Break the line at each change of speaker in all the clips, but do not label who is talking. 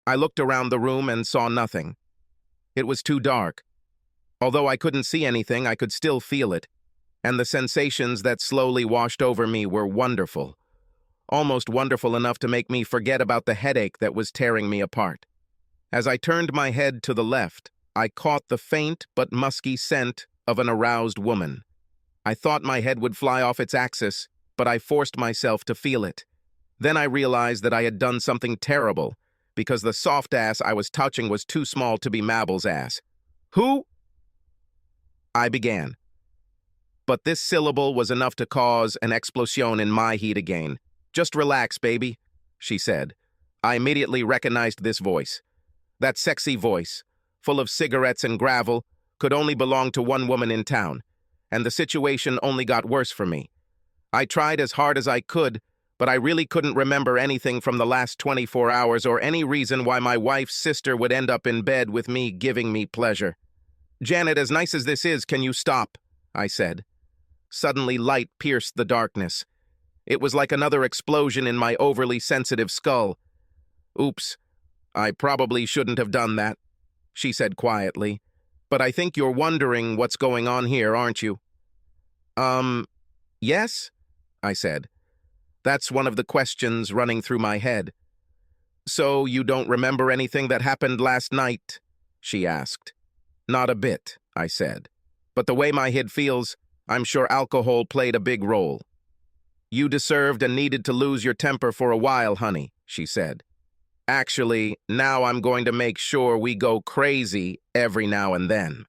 I looked around the room and saw nothing. It was too dark. Although I couldn't see anything, I could still feel it, and the sensations that slowly washed over me were wonderful. Almost wonderful enough to make me forget about the headache that was tearing me apart. As I turned my head to the left, I caught the faint but musky scent of an aroused woman. I thought my head would fly off its axis, but I forced myself to feel it. Then I realized that I had done something terrible, because the soft ass I was touching was too small to be Mabel's ass. Who? I began. But this syllable was enough to cause an explosion in my heat again. "Just relax, baby," she said. I immediately recognized this voice. That sexy voice, full of cigarettes and gravel, could only belong to one woman in town, and the situation only got worse for me. I tried as hard as I could, but I really couldn't remember anything from the last 24 hours or any reason why my wife's sister would end up in bed with me giving me pleasure. "Janet, as nice as this is, can you stop?" I said. Suddenly light pierced the darkness. It was like another explosion in my overly sensitive skull. "Oops, I probably shouldn't have done that," she said quietly. "But I think you're wondering what's going on here, aren't you?" Yes," I said. That's one of the questions running through my head. "So you don't remember anything that happened last night?" she asked. "Not a bit," I said. "But the way my head feels, I'm sure alcohol played a big role." "You deserved and needed to lose your temper for a while, honey," she said. "Actually, now I'm going to make sure we go crazy every now and then."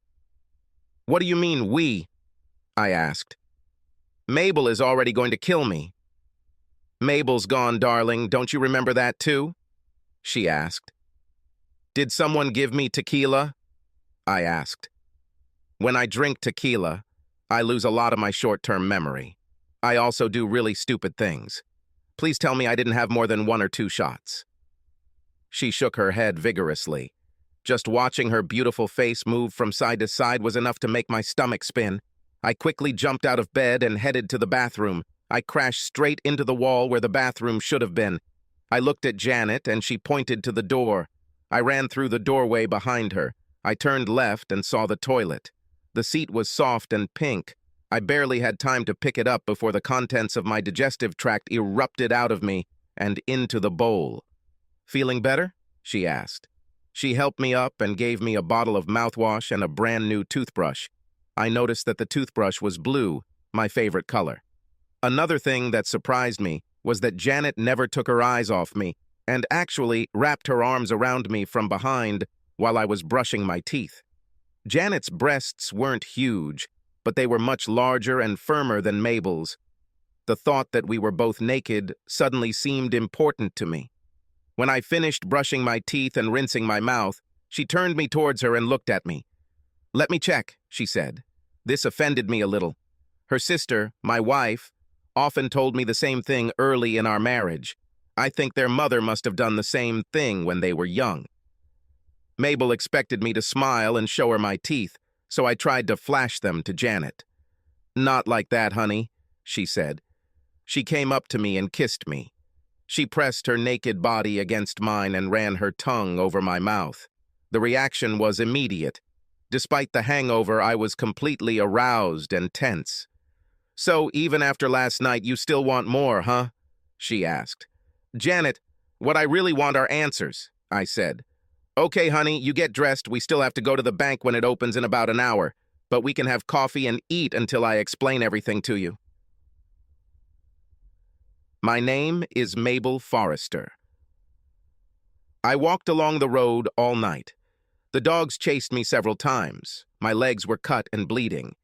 "What do you mean, we?" I asked. "Mabel is already going to kill me." "Mabel's gone, darling. Don't you remember that too?" she asked. "Did someone give me tequila?" I asked. When I drink tequila, I lose a lot of my short-term memory. I also do really stupid things. Please tell me I didn't have more than 1 or 2 shots. She shook her head vigorously. Just watching her beautiful face move from side to side was enough to make my stomach spin. I quickly jumped out of bed and headed to the bathroom. I crashed straight into the wall where the bathroom should have been. I looked at Janet, and she pointed to the door. I ran through the doorway behind her. I turned left and saw the toilet. The seat was soft and pink. I barely had time to pick it up before the contents of my digestive tract erupted out of me and into the bowl. "Feeling better?" she asked. She helped me up and gave me a bottle of mouthwash and a brand new toothbrush. I noticed that the toothbrush was blue, my favorite color. Another thing that surprised me was that Janet never took her eyes off me and actually wrapped her arms around me from behind while I was brushing my teeth. Janet's breasts weren't huge, but they were much larger and firmer than Mabel's. The thought that we were both naked suddenly seemed important to me. When I finished brushing my teeth and rinsing my mouth, she turned me towards her and looked at me. "Let me check," she said. This offended me a little. Her sister, my wife, often told me the same thing early in our marriage. I think their mother must have done the same thing when they were young. Mabel expected me to smile and show her my teeth, so I tried to flash them to Janet. "Not like that, honey," she said. She came up to me and kissed me. She pressed her naked body against mine and ran her tongue over my mouth. The reaction was immediate. Despite the hangover, I was completely aroused and tense. "So even after last night, you still want more, huh?" she asked. "Janet, what I really want are answers," I said. "Okay, honey, you get dressed. We still have to go to the bank when it opens in about an hour, but we can have coffee and eat until I explain everything to you." My name is Mabel Forrester. I walked along the road all night. The dogs chased me several times. My legs were cut and bleeding.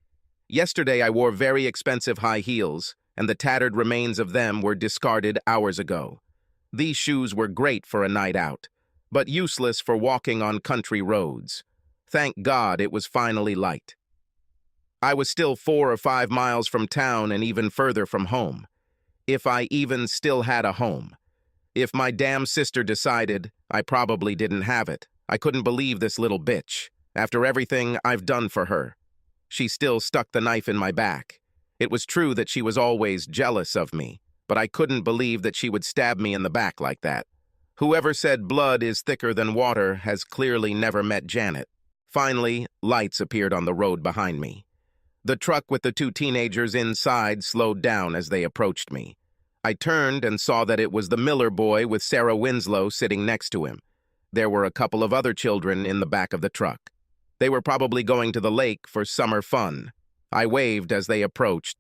Yesterday I wore very expensive high heels, and the tattered remains of them were discarded hours ago. These shoes were great for a night out, but useless for walking on country roads. Thank God it was finally light. I was still 4 or 5 miles from town and even further from home. If I even still had a home. If my damn sister decided, I probably didn't have it. I couldn't believe this little bitch. After everything I've done for her. She still stuck the knife in my back. It was true that she was always jealous of me, but I couldn't believe that she would stab me in the back like that. Whoever said blood is thicker than water has clearly never met Janet. Finally, lights appeared on the road behind me. The truck with the two teenagers inside slowed down as they approached me. I turned and saw that it was the Miller boy with Sarah Winslow sitting next to him. There were a couple of other children in the back of the truck. They were probably going to the lake for summer fun. I waved as they approached,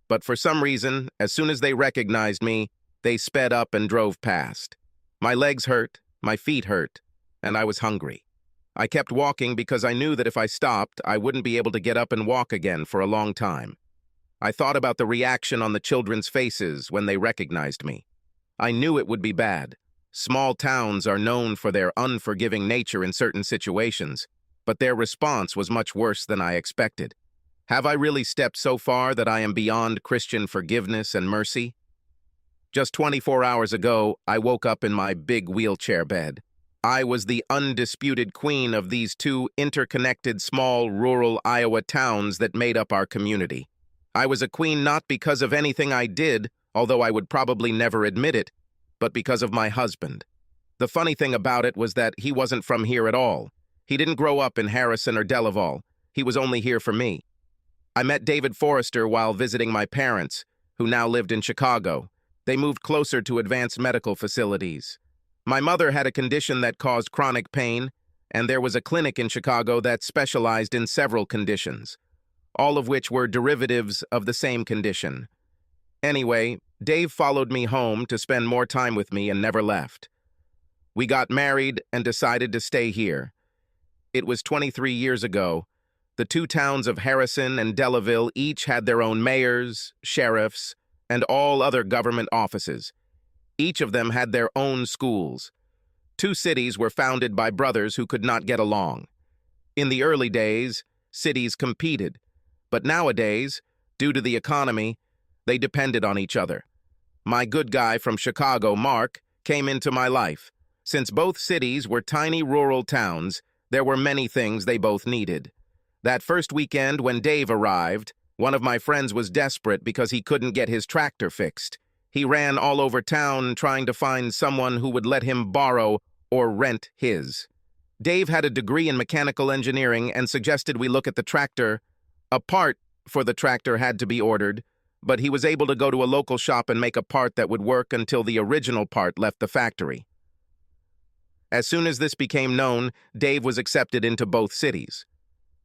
but for some reason, as soon as they recognized me, they sped up and drove past. My legs hurt, my feet hurt, and I was hungry. I kept walking because I knew that if I stopped, I wouldn't be able to get up and walk again for a long time. I thought about the reaction on the children's faces when they recognized me. I knew it would be bad. Small towns are known for their unforgiving nature in certain situations, but their response was much worse than I expected. Have I really stepped so far that I am beyond Christian forgiveness and mercy? Just 24 hours ago, I woke up in my big wheelchair bed. I was the undisputed queen of these two interconnected small rural Iowa towns that made up our community. I was a queen not because of anything I did, although I would probably never admit it, but because of my husband. The funny thing about it was that he wasn't from here at all. He didn't grow up in Harrison or Delaval. He was only here for me. I met David Forrester while visiting my parents, who now lived in Chicago. They moved closer to advanced medical facilities. My mother had a condition that caused chronic pain, and there was a clinic in Chicago that specialized in several conditions, all of which were derivatives of the same condition. Anyway, Dave followed me home to spend more time with me and never left. We got married and decided to stay here. It was 23 years ago. The two towns of Harrison and Delaville each had their own mayors, sheriffs, and all other government offices. Each of them had their own schools. Two cities were founded by brothers who could not get along. In the early days, cities competed, but nowadays, due to the economy, they depended on each other. My good guy from Chicago, Mark, came into my life. Since both cities were tiny rural towns, there were many things they both needed. That first weekend when Dave arrived, one of my friends was desperate because he couldn't get his tractor fixed. He ran all over town trying to find someone who would let him borrow or rent his. Dave had a degree in mechanical engineering and suggested we look at the tractor. A part for the tractor had to be ordered, but he was able to go to a local shop and make a part that would work until the original part left the factory. As soon as this became known, Dave was accepted into both cities.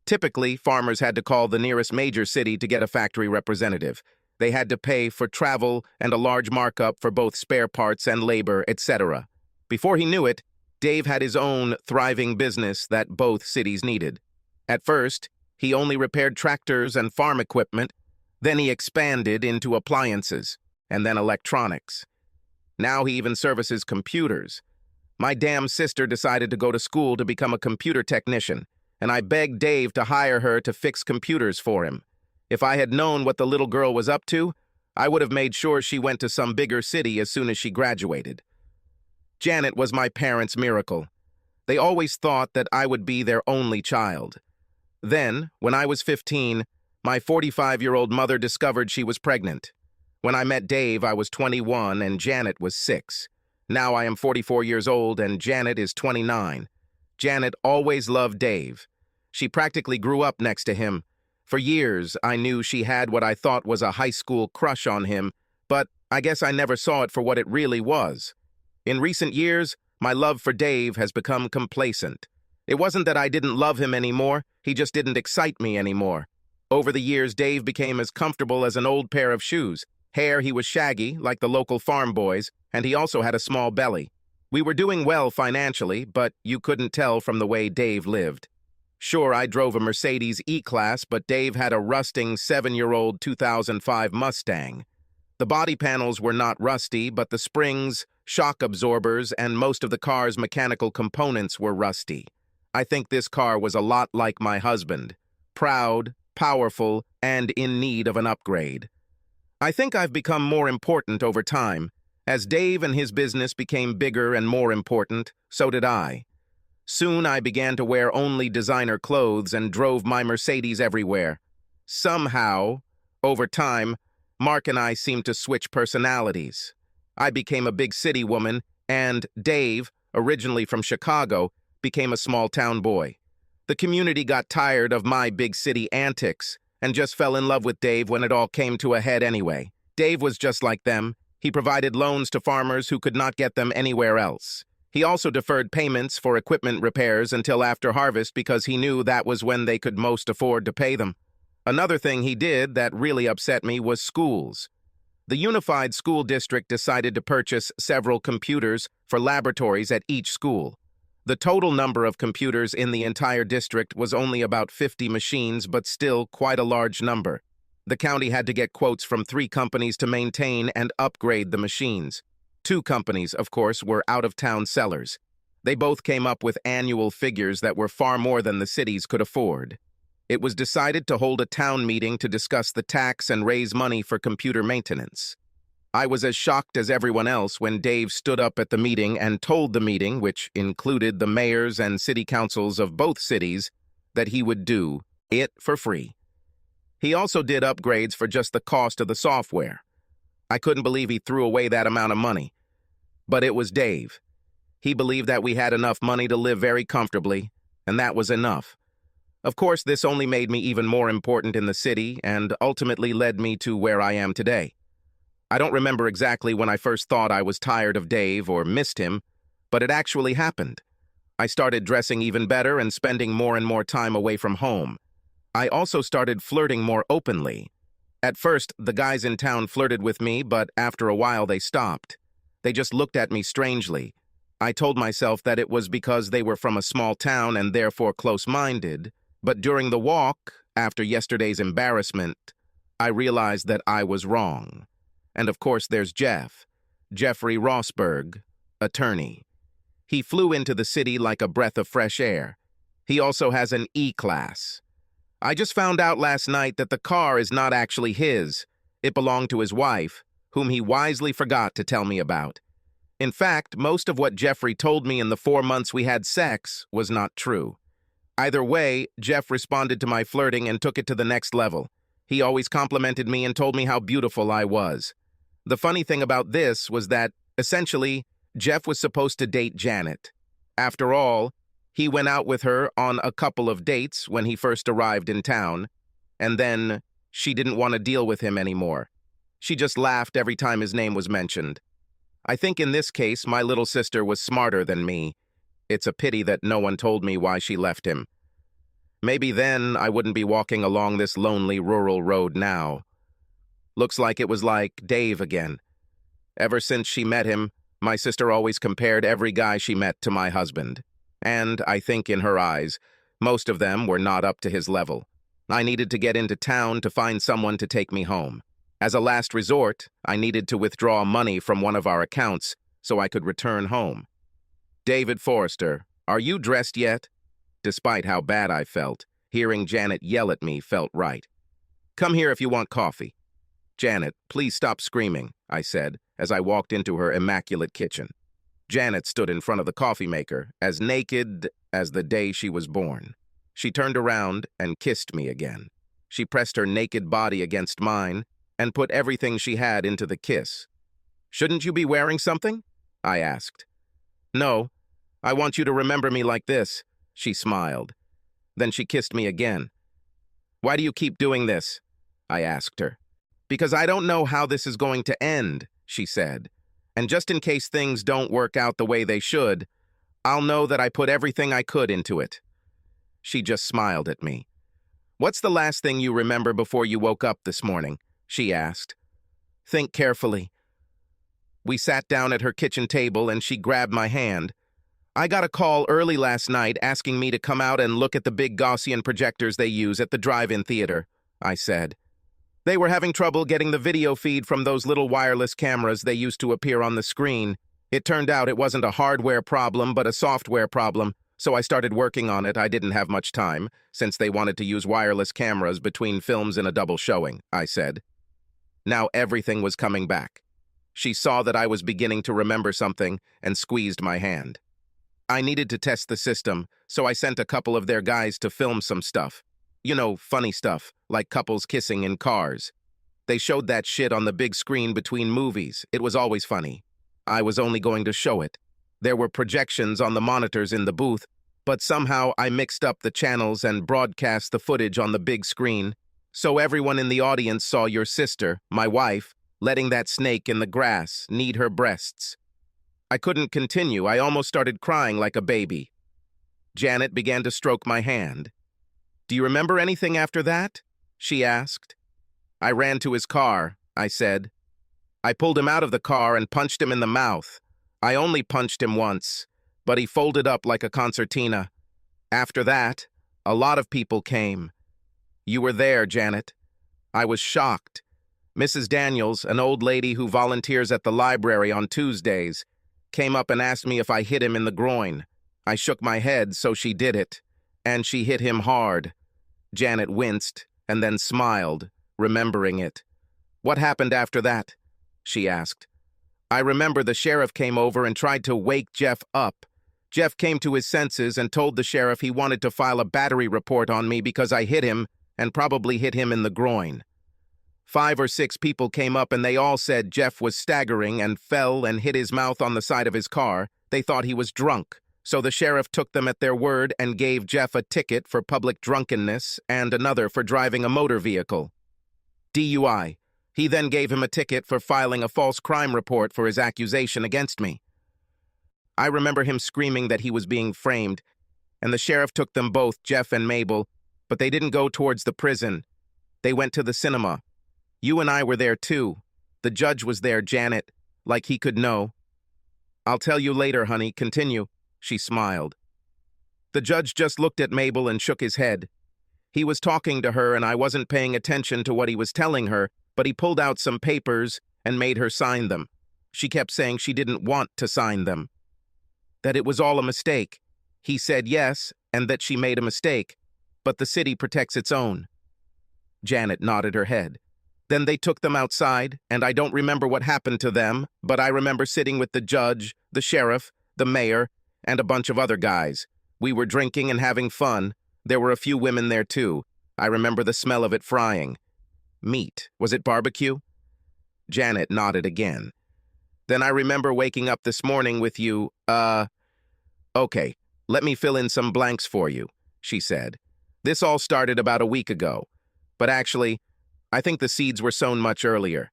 Typically, farmers had to call the nearest major city to get a factory representative. They had to pay for travel and a large markup for both spare parts and labor, etc. Before he knew it, Dave had his own thriving business that both cities needed. At first, he only repaired tractors and farm equipment. Then he expanded into appliances, and then electronics. Now he even services computers. My damn sister decided to go to school to become a computer technician, and I begged Dave to hire her to fix computers for him. If I had known what the little girl was up to, I would have made sure she went to some bigger city as soon as she graduated. Janet was my parents' miracle. They always thought that I would be their only child. Then, when I was 15, my 45-year-old mother discovered she was pregnant. When I met Dave, I was 21 and Janet was 6. Now I am 44 years old and Janet is 29. Janet always loved Dave. She practically grew up next to him. For years, I knew she had what I thought was a high school crush on him, but I guess I never saw it for what it really was. In recent years, my love for Dave has become complacent. It wasn't that I didn't love him anymore, he just didn't excite me anymore. Over the years, Dave became as comfortable as an old pair of shoes. Hair, he was shaggy, like the local farm boys, and he also had a small belly. We were doing well financially, but you couldn't tell from the way Dave lived. Sure, I drove a Mercedes E-Class, but Dave had a rusting 7-year-old 2005 Mustang. The body panels were not rusty, but the springs, shock absorbers, and most of the car's mechanical components were rusty. I think this car was a lot like my husband. Proud, powerful, and in need of an upgrade. I think I've become more important over time. As Dave and his business became bigger and more important, so did I. Soon I began to wear only designer clothes and drove my Mercedes everywhere. Somehow, over time, Mark and I seemed to switch personalities. I became a big city woman, And Dave, originally from Chicago, became a small-town boy. The community got tired of my big city antics and just fell in love with Dave when it all came to a head anyway. Dave was just like them. He provided loans to farmers who could not get them anywhere else. He also deferred payments for equipment repairs until after harvest because he knew that was when they could most afford to pay them. Another thing he did that really upset me was schools. The Unified School District decided to purchase several computers for laboratories at each school. The total number of computers in the entire district was only about 50 machines, but still quite a large number. The county had to get quotes from 3 companies to maintain and upgrade the machines. 2 companies, of course, were out-of-town sellers. They both came up with annual figures that were far more than the cities could afford. It was decided to hold a town meeting to discuss the tax and raise money for computer maintenance. I was as shocked as everyone else when Dave stood up at the meeting and told the meeting, which included the mayors and city councils of both cities, that he would do it for free. He also did upgrades for just the cost of the software. I couldn't believe he threw away that amount of money. But it was Dave. He believed that we had enough money to live very comfortably, and that was enough. Of course, this only made me even more important in the city and ultimately led me to where I am today. I don't remember exactly when I first thought I was tired of Dave or missed him, but it actually happened. I started dressing even better and spending more and more time away from home. I also started flirting more openly. At first, the guys in town flirted with me, but after a while they stopped. They just looked at me strangely. I told myself that it was because they were from a small town and therefore close-minded, but during the walk, after yesterday's embarrassment, I realized that I was wrong. And of course there's Jeffrey Rossberg, attorney. He flew into the city like a breath of fresh air. He also has an E-class. I just found out last night that the car is not actually his. It belonged to his wife, whom he wisely forgot to tell me about. In fact, most of what Jeffrey told me in the 4 months we had sex was not true. Either way, Jeff responded to my flirting and took it to the next level. He always complimented me and told me how beautiful I was. The funny thing about this was that, essentially, Jeff was supposed to date Janet. After all, he went out with her on a couple of dates when he first arrived in town, and then she didn't want to deal with him anymore. She just laughed every time his name was mentioned. I think in this case, my little sister was smarter than me. It's a pity that no one told me why she left him. Maybe then I wouldn't be walking along this lonely rural road now. Looks like it was like Dave again. Ever since she met him, my sister always compared every guy she met to my husband. And I think in her eyes, most of them were not up to his level. I needed to get into town to find someone to take me home. As a last resort, I needed to withdraw money from one of our accounts so I could return home. David Forrester, are you dressed yet? Despite how bad I felt, hearing Janet yell at me felt right. Come here if you want coffee. Janet, please stop screaming, I said, as I walked into her immaculate kitchen. Janet stood in front of the coffee maker, as naked as the day she was born. She turned around and kissed me again. She pressed her naked body against mine and put everything she had into the kiss. Shouldn't you be wearing something? I asked. No, I want you to remember me like this, she smiled. Then she kissed me again. Why do you keep doing this? I asked her. Because I don't know how this is going to end, she said. And just in case things don't work out the way they should, I'll know that I put everything I could into it. She just smiled at me. What's the last thing you remember before you woke up this morning? She asked. Think carefully. We sat down at her kitchen table and she grabbed my hand. I got a call early last night asking me to come out and look at the big Gaussian projectors they use at the drive-in theater, I said. They were having trouble getting the video feed from those little wireless cameras they used to appear on the screen. It turned out it wasn't a hardware problem, but a software problem, so I started working on it. I didn't have much time, since they wanted to use wireless cameras between films in a double showing, I said. Now everything was coming back. She saw that I was beginning to remember something and squeezed my hand. I needed to test the system, so I sent a couple of their guys to film some stuff. You know, funny stuff, like couples kissing in cars. They showed that shit on the big screen between movies. It was always funny. I was only going to show it. There were projections on the monitors in the booth, but somehow I mixed up the channels and broadcast the footage on the big screen, so everyone in the audience saw your sister, my wife, letting that snake in the grass knead her breasts. I couldn't continue. I almost started crying like a baby. Janet began to stroke my hand. "Do you remember anything after that?" she asked. "I ran to his car," I said. "I pulled him out of the car and punched him in the mouth. I only punched him once, but he folded up like a concertina. After that, a lot of people came. You were there, Janet. I was shocked. Mrs. Daniels, an old lady who volunteers at the library on Tuesdays, came up and asked me if I hit him in the groin. I shook my head, so she did it, and she hit him hard." Janet winced and then smiled, remembering it. "What happened after that?" she asked. "I remember the sheriff came over and tried to wake Jeff up. Jeff came to his senses and told the sheriff he wanted to file a battery report on me because I hit him and probably hit him in the groin. 5 or 6 people came up and they all said Jeff was staggering and fell and hit his mouth on the side of his car. They thought he was drunk. So the sheriff took them at their word and gave Jeff a ticket for public drunkenness and another for driving a motor vehicle. DUI. He then gave him a ticket for filing a false crime report for his accusation against me. I remember him screaming that he was being framed, and the sheriff took them both, Jeff and Mabel, but they didn't go towards the prison. They went to the cinema. You and I were there too. The judge was there, Janet, like he could know. I'll tell you later, honey. Continue." She smiled. The judge just looked at Mabel and shook his head. He was talking to her and I wasn't paying attention to what he was telling her, but he pulled out some papers and made her sign them. She kept saying she didn't want to sign them. That it was all a mistake. He said yes, and that she made a mistake, but the city protects its own. Janet nodded her head. Then they took them outside, and I don't remember what happened to them, but I remember sitting with the judge, the sheriff, the mayor, and a bunch of other guys. We were drinking and having fun. There were a few women there too. I remember the smell of it frying. Meat. Was it barbecue? Janet nodded again. Then I remember waking up this morning with you, Okay, let me fill in some blanks for you, she said. This all started about a week ago, but actually, I think the seeds were sown much earlier.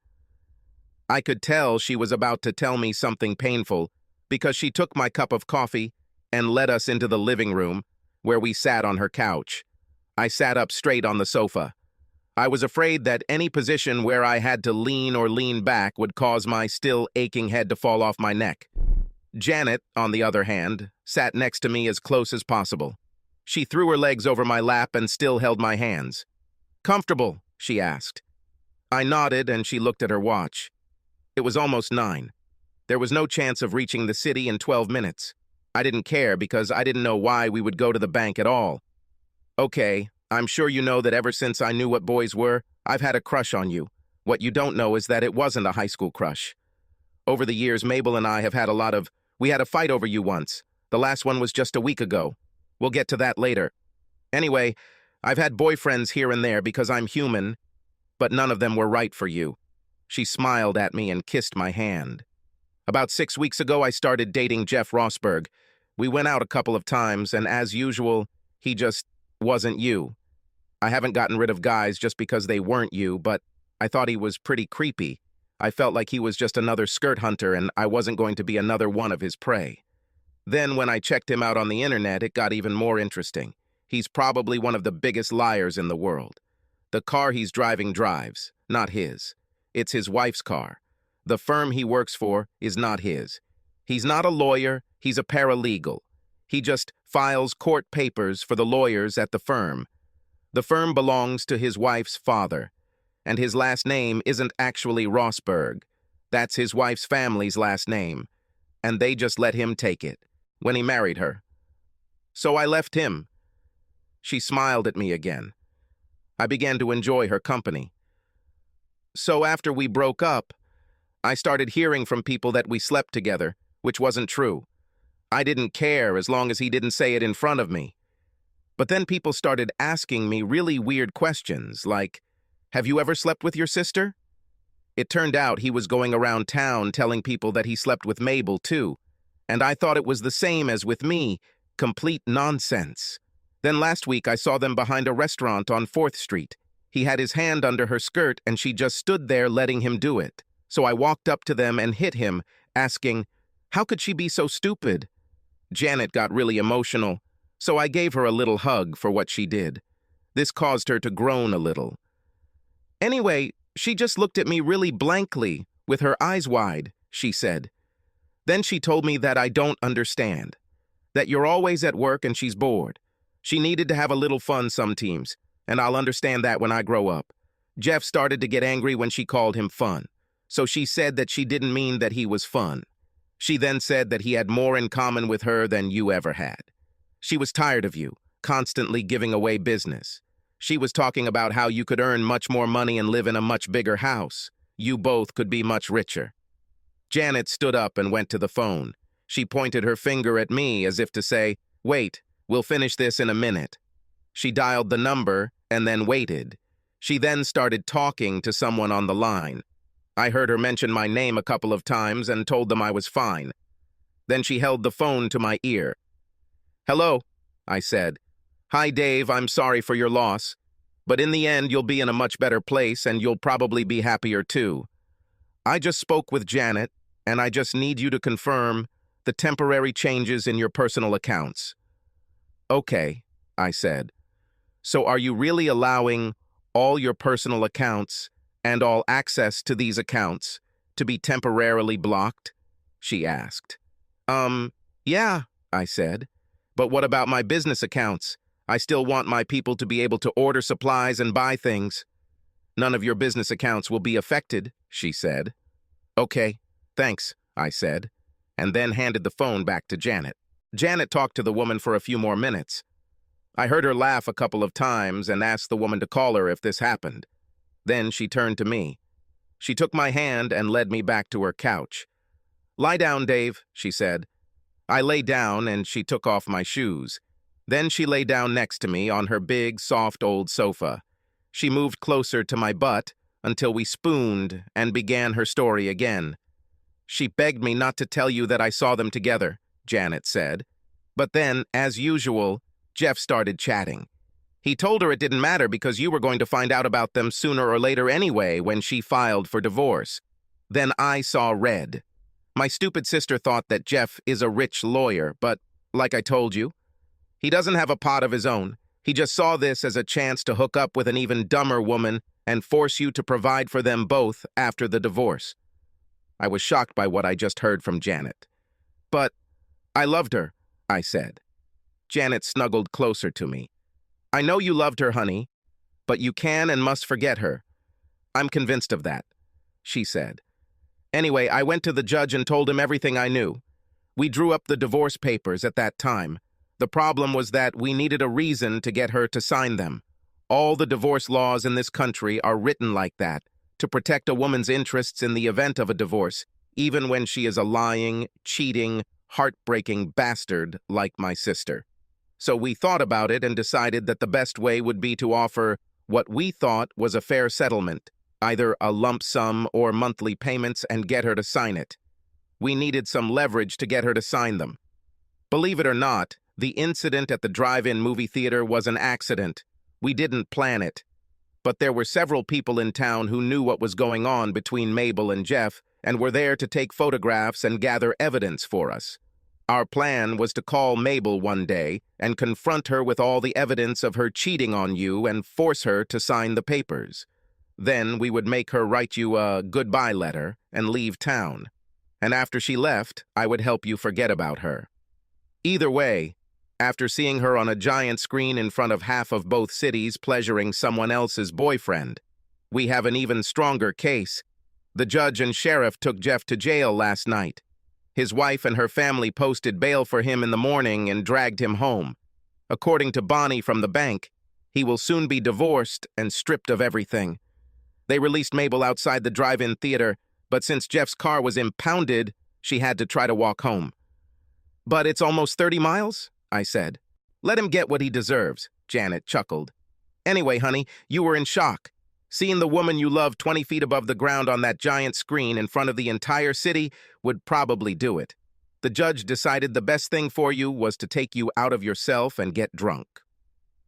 I could tell she was about to tell me something painful because she took my cup of coffee and led us into the living room where we sat on her couch. I sat up straight on the sofa. I was afraid that any position where I had to lean or lean back would cause my still aching head to fall off my neck. Janet, on the other hand, sat next to me as close as possible. She threw her legs over my lap and still held my hands. "Comfortable?" she asked. I nodded and she looked at her watch. It was almost 9. There was no chance of reaching the city in 12 minutes. I didn't care because I didn't know why we would go to the bank at all. "Okay, I'm sure you know that ever since I knew what boys were, I've had a crush on you. What you don't know is that it wasn't a high school crush. Over the years, Mabel and I have had we had a fight over you once. The last one was just a week ago. We'll get to that later. Anyway, I've had boyfriends here and there because I'm human, but none of them were right for you." She smiled at me and kissed my hand. "About 6 weeks ago, I started dating Jeff Rosberg. We went out a couple of times, and as usual, he just wasn't you. I haven't gotten rid of guys just because they weren't you, but I thought he was pretty creepy. I felt like he was just another skirt hunter, and I wasn't going to be another one of his prey. Then when I checked him out on the internet, it got even more interesting. He's probably one of the biggest liars in the world. The car he's driving drives, not his. It's his wife's car. The firm he works for is not his. He's not a lawyer, he's a paralegal. He just files court papers for the lawyers at the firm. The firm belongs to his wife's father, and his last name isn't actually Rosberg. That's his wife's family's last name, and they just let him take it when he married her. So I left him." She smiled at me again. I began to enjoy her company. "So after we broke up, I started hearing from people that we slept together, which wasn't true. I didn't care as long as he didn't say it in front of me. But then people started asking me really weird questions, like, 'Have you ever slept with your sister?' It turned out he was going around town telling people that he slept with Mabel, too. And I thought it was the same as with me. Complete nonsense. Then last week I saw them behind a restaurant on 4th Street. He had his hand under her skirt and she just stood there letting him do it. So I walked up to them and hit him, asking, how could she be so stupid? Janet got really emotional, so I gave her a little hug for what she did. This caused her to groan a little. Anyway, she just looked at me really blankly, with her eyes wide, she said. Then she told me that I don't understand, that you're always at work and she's bored. She needed to have a little fun sometimes, and I'll understand that when I grow up. Jeff started to get angry when she called him fun, so she said that she didn't mean that he was fun. She then said that he had more in common with her than you ever had. She was tired of you, constantly giving away business. She was talking about how you could earn much more money and live in a much bigger house. You both could be much richer. Janet stood up and went to the phone. She pointed her finger at me as if to say, wait, we'll finish this in a minute. She dialed the number and then waited. She then started talking to someone on the line. I heard her mention my name a couple of times and told them I was fine. Then she held the phone to my ear. Hello, I said. Hi, Dave, I'm sorry for your loss. But in the end, you'll be in a much better place and you'll probably be happier too. I just spoke with Janet, and I just need you to confirm the temporary changes in your personal accounts. Okay, I said. So are you really allowing all your personal accounts and all access to these accounts to be temporarily blocked? She asked. Yeah, I said. But what about my business accounts? I still want my people to be able to order supplies and buy things. None of your business accounts will be affected, she said. Okay, thanks, I said, and then handed the phone back to Janet. Janet talked to the woman for a few more minutes. I heard her laugh a couple of times and asked the woman to call her if this happened. Then she turned to me. She took my hand and led me back to her couch. Lie down, Dave, she said. I lay down and she took off my shoes. Then she lay down next to me on her big, soft old sofa. She moved closer to my butt until we spooned and began her story again. She begged me not to tell you that I saw them together, Janet said. But then, as usual, Jeff started chatting. He told her it didn't matter because you were going to find out about them sooner or later anyway when she filed for divorce. Then I saw red. My stupid sister thought that Jeff is a rich lawyer, but, like I told you, he doesn't have a pot of his own. He just saw this as a chance to hook up with an even dumber woman and force you to provide for them both after the divorce. I was shocked by what I just heard from Janet. But I loved her, I said. Janet snuggled closer to me. I know you loved her, honey, but you can and must forget her. I'm convinced of that, she said. Anyway, I went to the judge and told him everything I knew. We drew up the divorce papers at that time. The problem was that we needed a reason to get her to sign them. All the divorce laws in this country are written like that, to protect a woman's interests in the event of a divorce, even when she is a lying, cheating, heartbreaking bastard like my sister. So we thought about it and decided that the best way would be to offer what we thought was a fair settlement, either a lump sum or monthly payments, and get her to sign it. We needed some leverage to get her to sign them. Believe it or not, the incident at the drive-in movie theater was an accident. We didn't plan it. But there were several people in town who knew what was going on between Mabel and Jeff and were there to take photographs and gather evidence for us. Our plan was to call Mabel one day and confront her with all the evidence of her cheating on you and force her to sign the papers. Then we would make her write you a goodbye letter and leave town. And after she left, I would help you forget about her. Either way, after seeing her on a giant screen in front of half of both cities pleasuring someone else's boyfriend, we have an even stronger case. The judge and sheriff took Jeff to jail last night. His wife and her family posted bail for him in the morning and dragged him home. According to Bonnie from the bank, he will soon be divorced and stripped of everything. They released Mabel outside the drive-in theater, but since Jeff's car was impounded, she had to try to walk home. But it's almost 30 miles, I said. Let him get what he deserves, Janet chuckled. Anyway, honey, you were in shock. Seeing the woman you love 20 feet above the ground on that giant screen in front of the entire city would probably do it. The judge decided the best thing for you was to take you out of yourself and get drunk.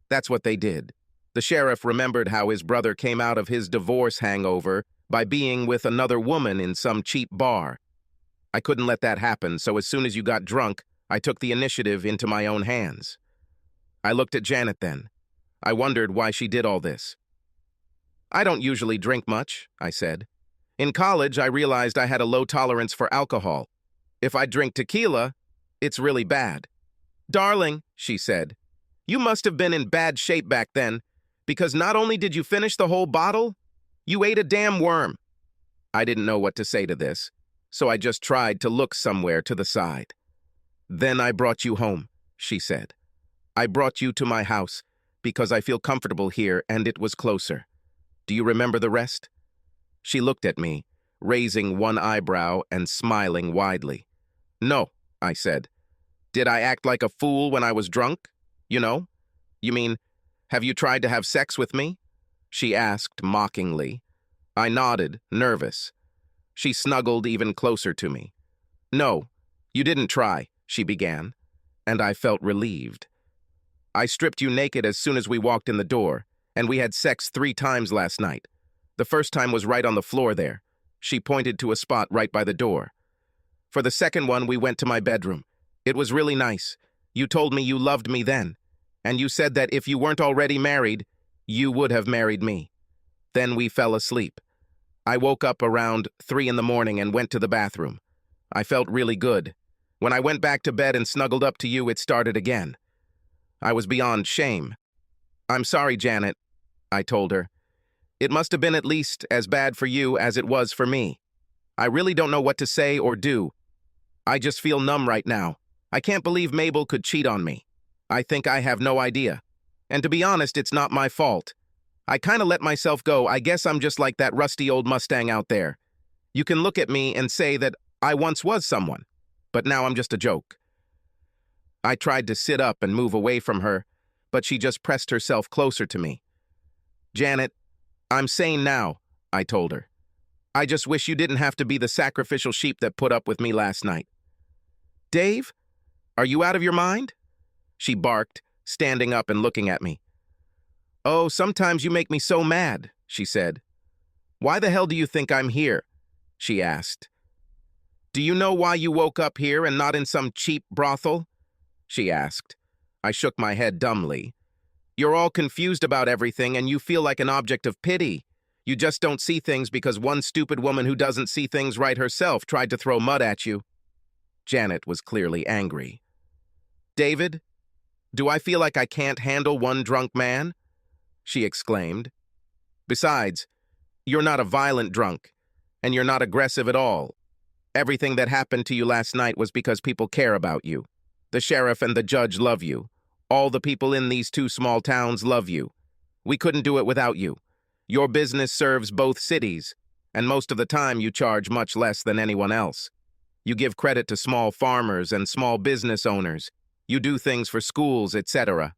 That's what they did. The sheriff remembered how his brother came out of his divorce hangover by being with another woman in some cheap bar. I couldn't let that happen, so as soon as you got drunk, I took the initiative into my own hands. I looked at Janet then. I wondered why she did all this. I don't usually drink much, I said. In college, I realized I had a low tolerance for alcohol. If I drink tequila, it's really bad. Darling, she said, you must have been in bad shape back then, because not only did you finish the whole bottle, you ate a damn worm. I didn't know what to say to this, so I just tried to look somewhere to the side. Then I brought you home, she said. I brought you to my house because I feel comfortable here and it was closer. Do you remember the rest? She looked at me, raising one eyebrow and smiling widely. No, I said. Did I act like a fool when I was drunk? You know? You mean, have you tried to have sex with me? She asked mockingly. I nodded, nervous. She snuggled even closer to me. No, you didn't try, she began, and I felt relieved. I stripped you naked as soon as we walked in the door, and we had sex 3 times last night. The first time was right on the floor there. She pointed to a spot right by the door. For the second one, we went to my bedroom. It was really nice. You told me you loved me then, and you said that if you weren't already married, you would have married me. Then we fell asleep. I woke up around 3 in the morning and went to the bathroom. I felt really good. When I went back to bed and snuggled up to you, it started again. I was beyond shame. I'm sorry, Janet, I told her. It must have been at least as bad for you as it was for me. I really don't know what to say or do. I just feel numb right now. I can't believe Mabel could cheat on me. I think I have no idea. And to be honest, it's not my fault. I kind of let myself go. I guess I'm just like that rusty old Mustang out there. You can look at me and say that I once was someone, but now I'm just a joke. I tried to sit up and move away from her, but she just pressed herself closer to me. Janet, I'm sane now, I told her. I just wish you didn't have to be the sacrificial sheep that put up with me last night. Dave, are you out of your mind? She barked, standing up and looking at me. Oh, sometimes you make me so mad, she said. Why the hell do you think I'm here? She asked. Do you know why you woke up here and not in some cheap brothel? She asked. I shook my head dumbly. You're all confused about everything and you feel like an object of pity. You just don't see things because one stupid woman who doesn't see things right herself tried to throw mud at you. Janet was clearly angry. David, do I feel like I can't handle one drunk man? She exclaimed. Besides, you're not a violent drunk, and you're not aggressive at all. Everything that happened to you last night was because people care about you. The sheriff and the judge love you. All the people in these 2 small towns love you. We couldn't do it without you. Your business serves both cities, and most of the time you charge much less than anyone else. You give credit to small farmers and small business owners. You do things for schools, etc.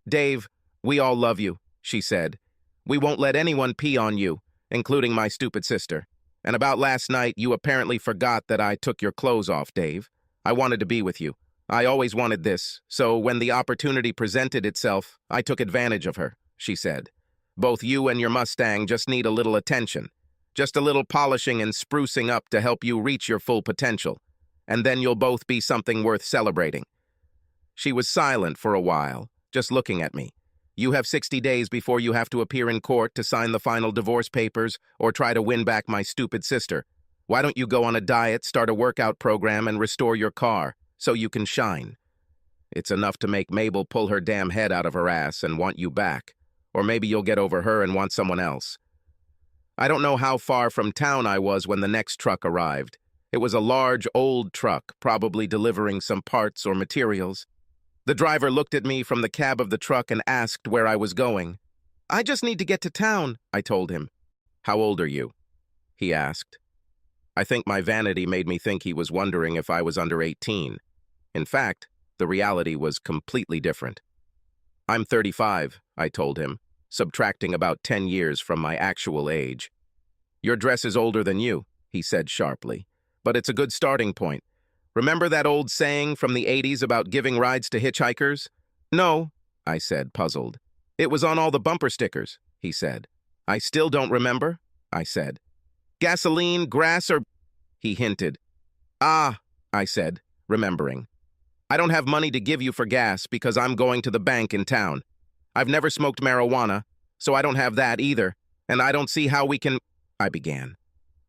Dave, we all love you, she said. We won't let anyone pee on you, including my stupid sister. And about last night, you apparently forgot that I took your clothes off, Dave. I wanted to be with you. I always wanted this, so when the opportunity presented itself, I took advantage of her, she said. Both you and your Mustang just need a little attention. Just a little polishing and sprucing up to help you reach your full potential. And then you'll both be something worth celebrating. She was silent for a while, just looking at me. You have 60 days before you have to appear in court to sign the final divorce papers or try to win back my stupid sister. Why don't you go on a diet, start a workout program, and restore your car so you can shine? It's enough to make Mabel pull her damn head out of her ass and want you back. Or maybe you'll get over her and want someone else. I don't know how far from town I was when the next truck arrived. It was a large, old truck, probably delivering some parts or materials. The driver looked at me from the cab of the truck and asked where I was going. I just need to get to town, I told him. How old are you? He asked. I think my vanity made me think he was wondering if I was under 18. In fact, the reality was completely different. I'm 35, I told him. subtracting about 10 years from my actual age. "Your dress is older than you," he said sharply, "but it's a good starting point. Remember that old saying from the 80s about giving rides to hitchhikers?" "No," I said, puzzled. "It was on all the bumper stickers," he said. "I still don't remember," I said. "Gasoline, grass, or—" he hinted. "Ah," I said, remembering. "I don't have money to give you for gas because I'm going to the bank in town. I've never smoked marijuana, so I don't have that either, and I don't see how we can—" I began.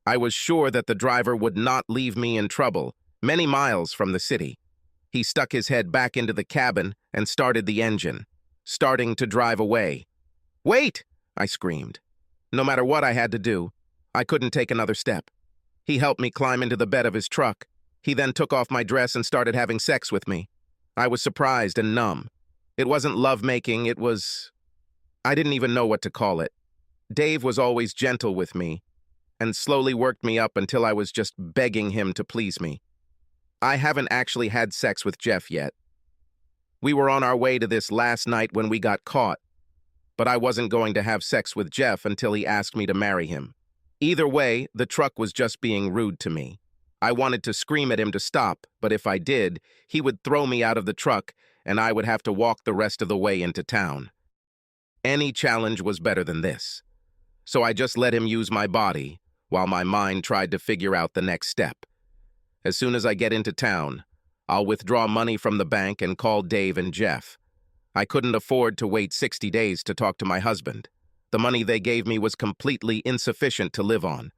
I was sure that the driver would not leave me in trouble, many miles from the city. He stuck his head back into the cabin and started the engine, starting to drive away. "Wait!" I screamed. No matter what I had to do, I couldn't take another step. He helped me climb into the bed of his truck. He then took off my dress and started having sex with me. I was surprised and numb. It wasn't lovemaking, it was— I didn't even know what to call it. Dave was always gentle with me, and slowly worked me up until I was just begging him to please me. I haven't actually had sex with Jeff yet. We were on our way to this last night when we got caught, but I wasn't going to have sex with Jeff until he asked me to marry him. Either way, the truck was just being rude to me. I wanted to scream at him to stop, but if I did, he would throw me out of the truck, and I would have to walk the rest of the way into town. Any challenge was better than this. So I just let him use my body, while my mind tried to figure out the next step. As soon as I get into town, I'll withdraw money from the bank and call Dave and Jeff. I couldn't afford to wait 60 days to talk to my husband. The money they gave me was completely insufficient to live on.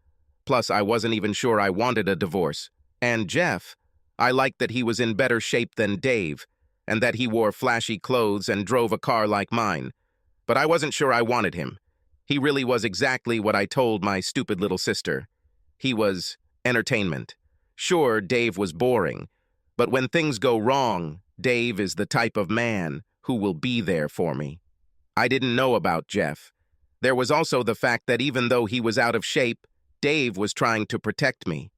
Plus, I wasn't even sure I wanted a divorce. And Jeff, I liked that he was in better shape than Dave, and that he wore flashy clothes and drove a car like mine. But I wasn't sure I wanted him. He really was exactly what I told my stupid little sister. He was entertainment. Sure, Dave was boring, but when things go wrong, Dave is the type of man who will be there for me. I didn't know about Jeff. There was also the fact that even though he was out of shape, Dave was trying to protect me.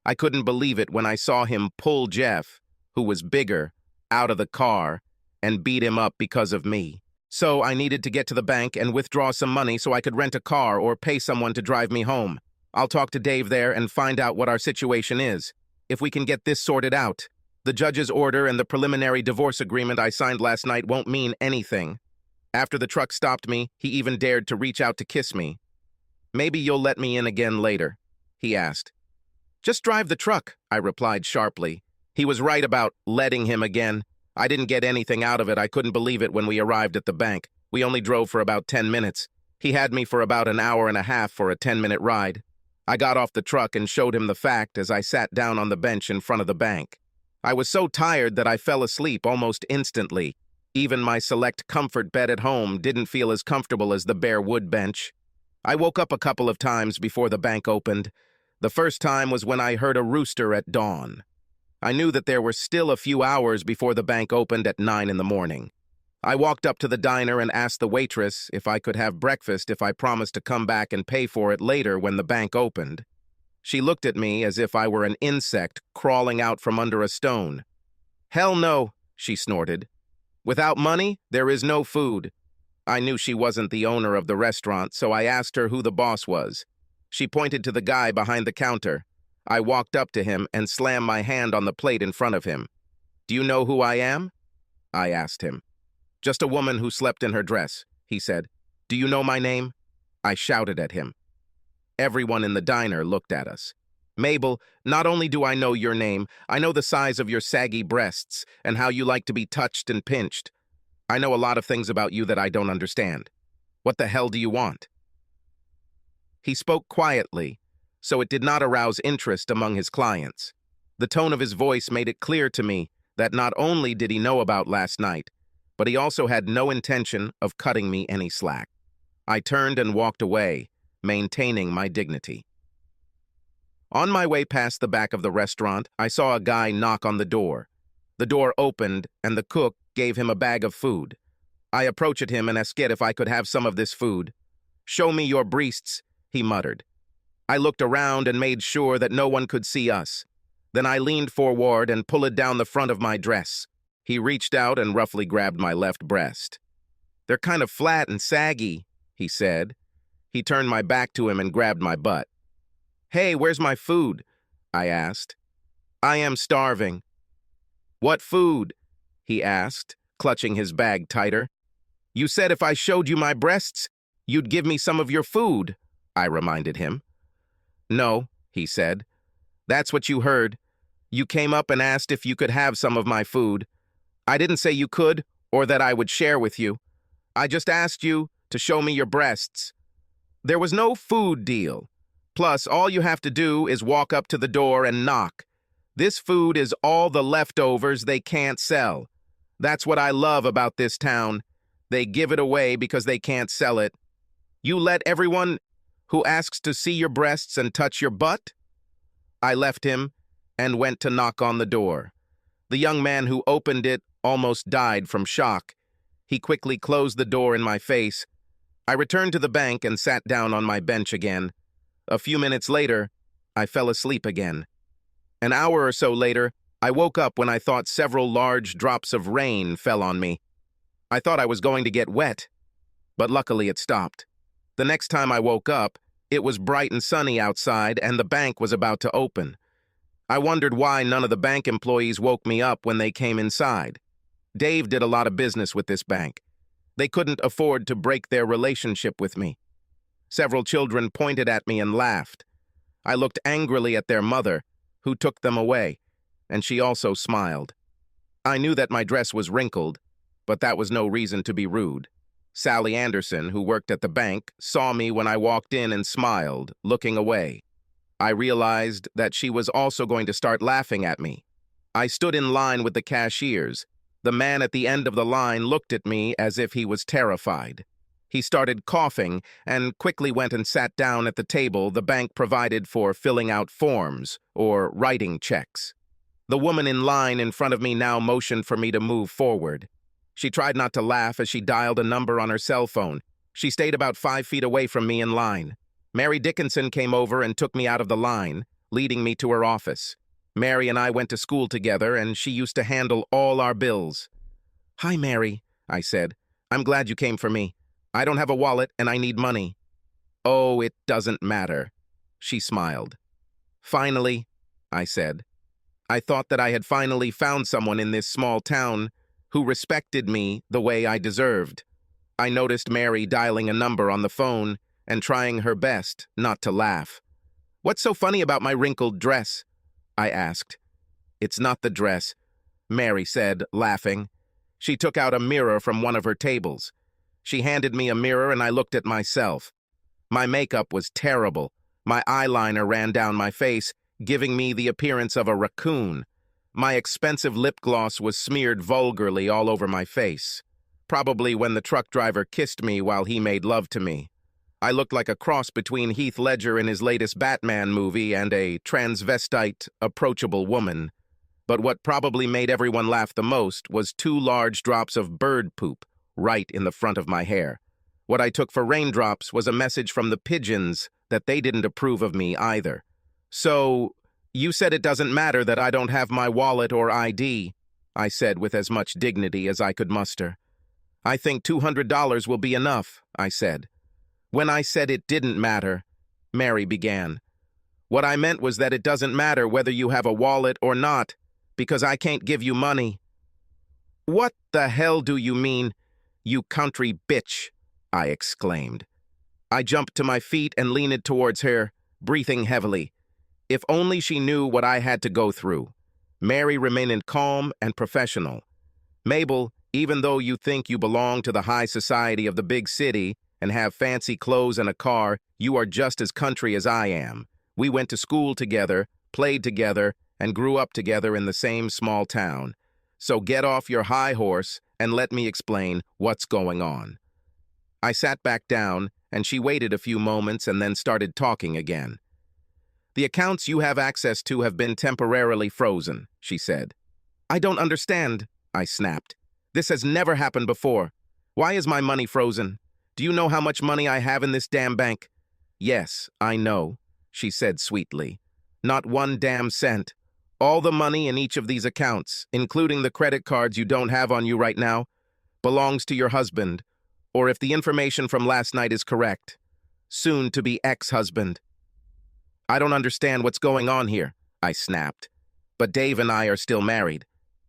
I couldn't believe it when I saw him pull Jeff, who was bigger, out of the car and beat him up because of me. So I needed to get to the bank and withdraw some money so I could rent a car or pay someone to drive me home. I'll talk to Dave there and find out what our situation is. If we can get this sorted out, the judge's order and the preliminary divorce agreement I signed last night won't mean anything. After the truck stopped me, he even dared to reach out to kiss me. "Maybe you'll let me in again later," he asked. "Just drive the truck," I replied sharply. He was right about letting him again. I didn't get anything out of it. I couldn't believe it when we arrived at the bank. We only drove for about 10 minutes. He had me for about an hour and a half for a 10-minute ride. I got off the truck and showed him the fact as I sat down on the bench in front of the bank. I was so tired that I fell asleep almost instantly. Even my select comfort bed at home didn't feel as comfortable as the bare wood bench. I woke up a couple of times before the bank opened. The first time was when I heard a rooster at dawn. I knew that there were still a few hours before the bank opened at 9 in the morning. I walked up to the diner and asked the waitress if I could have breakfast if I promised to come back and pay for it later when the bank opened. She looked at me as if I were an insect crawling out from under a stone. "Hell no," she snorted. "Without money, there is no food." I knew she wasn't the owner of the restaurant, so I asked her who the boss was. She pointed to the guy behind the counter. I walked up to him and slammed my hand on the plate in front of him. "Do you know who I am?" I asked him. "Just a woman who slept in her dress," he said. "Do you know my name?" I shouted at him. Everyone in the diner looked at us. "Mabel, not only do I know your name, I know the size of your saggy breasts and how you like to be touched and pinched. I know a lot of things about you that I don't understand. What the hell do you want?" He spoke quietly, so it did not arouse interest among his clients. The tone of his voice made it clear to me that not only did he know about last night, but he also had no intention of cutting me any slack. I turned and walked away, maintaining my dignity. On my way past the back of the restaurant, I saw a guy knock on the door. The door opened, and the cook gave him a bag of food. I approached him and asked if I could have some of this food. "Show me your breasts," he muttered. I looked around and made sure that no one could see us. Then I leaned forward and pulled down the front of my dress. He reached out and roughly grabbed my left breast. "They're kind of flat and saggy," he said. He turned my back to him and grabbed my butt. Hey, where's my food? I asked. I am starving. What food? He asked, clutching his bag tighter. You said if I showed you my breasts, you'd give me some of your food, I reminded him. No, he said. That's what you heard. You came up and asked if you could have some of my food. I didn't say you could or that I would share with you. I just asked you to show me your breasts. There was no food deal. Plus, all you have to do is walk up to the door and knock. This food is all the leftovers they can't sell. That's what I love about this town. They give it away because they can't sell it. You let everyone who asks to see your breasts and touch your butt? I left him and went to knock on the door. The young man who opened it almost died from shock. He quickly closed the door in my face. I returned to the bank and sat down on my bench again. A few minutes later, I fell asleep again. An hour or so later, I woke up when I thought several large drops of rain fell on me. I thought I was going to get wet, but luckily it stopped. The next time I woke up, it was bright and sunny outside and the bank was about to open. I wondered why none of the bank employees woke me up when they came inside. Dave did a lot of business with this bank. They couldn't afford to break their relationship with me. Several children pointed at me and laughed. I looked angrily at their mother, who took them away, and she also smiled. I knew that my dress was wrinkled, but that was no reason to be rude. Sally Anderson, who worked at the bank, saw me when I walked in and smiled, looking away. I realized that she was also going to start laughing at me. I stood in line with the cashiers. The man at the end of the line looked at me as if he was terrified. He started coughing and quickly went and sat down at the table the bank provided for filling out forms or writing checks. The woman in line in front of me now motioned for me to move forward. She tried not to laugh as she dialed a number on her cell phone. She stayed about 5 feet away from me in line. Mary Dickinson came over and took me out of the line, leading me to her office. Mary and I went to school together, and she used to handle all our bills. Hi, Mary, I said. I'm glad you came for me. I don't have a wallet, and I need money. Oh, it doesn't matter. She smiled. Finally, I said. I thought that I had finally found someone in this small town who respected me the way I deserved. I noticed Mary dialing a number on the phone and trying her best not to laugh. What's so funny about my wrinkled dress? I asked. It's not the dress, Mary said, laughing. She took out a mirror from one of her tables. She handed me a mirror and I looked at myself. My makeup was terrible. My eyeliner ran down my face, giving me the appearance of a raccoon. My expensive lip gloss was smeared vulgarly all over my face. Probably when the truck driver kissed me while he made love to me. I looked like a cross between Heath Ledger in his latest Batman movie and a transvestite, approachable woman. But what probably made everyone laugh the most was 2 large drops of bird poop right in the front of my hair. What I took for raindrops was a message from the pigeons that they didn't approve of me either. So, you said it doesn't matter that I don't have my wallet or ID, I said with as much dignity as I could muster. I think $200 will be enough, I said. When I said it didn't matter, Mary began. What I meant was that it doesn't matter whether you have a wallet or not, because I can't give you money. What the hell do you mean, you country bitch? I exclaimed. I jumped to my feet and leaned towards her, breathing heavily. If only she knew what I had to go through. Mary remained calm and professional. Mabel, even though you think you belong to the high society of the big city and have fancy clothes and a car, you are just as country as I am. We went to school together, played together, and grew up together in the same small town. So get off your high horse and let me explain what's going on. I sat back down, and she waited a few moments and then started talking again. The accounts you have access to have been temporarily frozen, she said. I don't understand, I snapped. This has never happened before. Why is my money frozen? Do you know how much money I have in this damn bank? Yes, I know, she said sweetly. Not 1 damn cent. All the money in each of these accounts, including the credit cards you don't have on you right now, belongs to your husband, or if the information from last night is correct, soon-to-be ex-husband. I don't understand what's going on here, I snapped. But Dave and I are still married,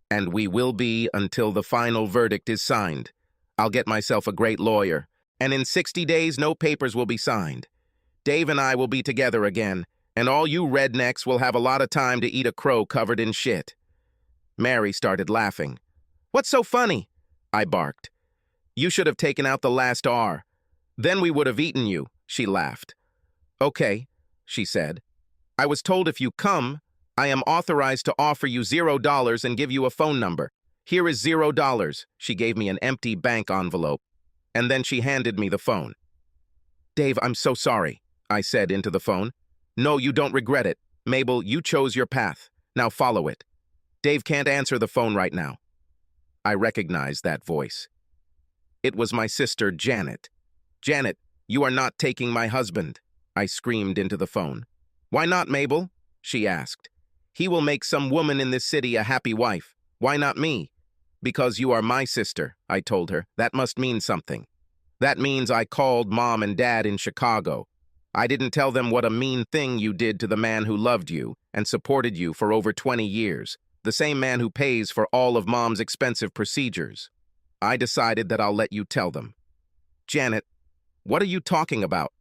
and we will be until the final verdict is signed. I'll get myself a great lawyer, and in 60 days no papers will be signed. Dave and I will be together again, and all you rednecks will have a lot of time to eat a crow covered in shit. Mary started laughing. What's so funny? I barked. You should have taken out the last R. Then we would have eaten you, she laughed. Okay, she said. I was told if you come, I am authorized to offer you $0 and give you a phone number. Here is $0. She gave me an empty bank envelope, and then she handed me the phone. Dave, I'm so sorry, I said into the phone. No, you don't regret it. Mabel, you chose your path. Now follow it. Dave can't answer the phone right now. I recognized that voice. It was my sister, Janet. Janet, you are not taking my husband, I screamed into the phone. Why not, Mabel? She asked. He will make some woman in this city a happy wife. Why not me? Because you are my sister, I told her. That must mean something. That means I called Mom and Dad in Chicago. I didn't tell them what a mean thing you did to the man who loved you and supported you for over 20 years, the same man who pays for all of Mom's expensive procedures. I decided that I'll let you tell them. Janet, what are you talking about?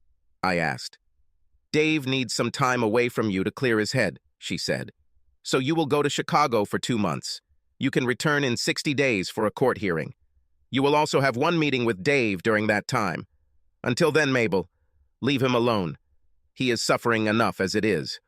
I asked. Dave needs some time away from you to clear his head, she said. So you will go to Chicago for 2 months. You can return in 60 days for a court hearing. You will also have one meeting with Dave during that time. Until then, Mabel, leave him alone. He is suffering enough as it is.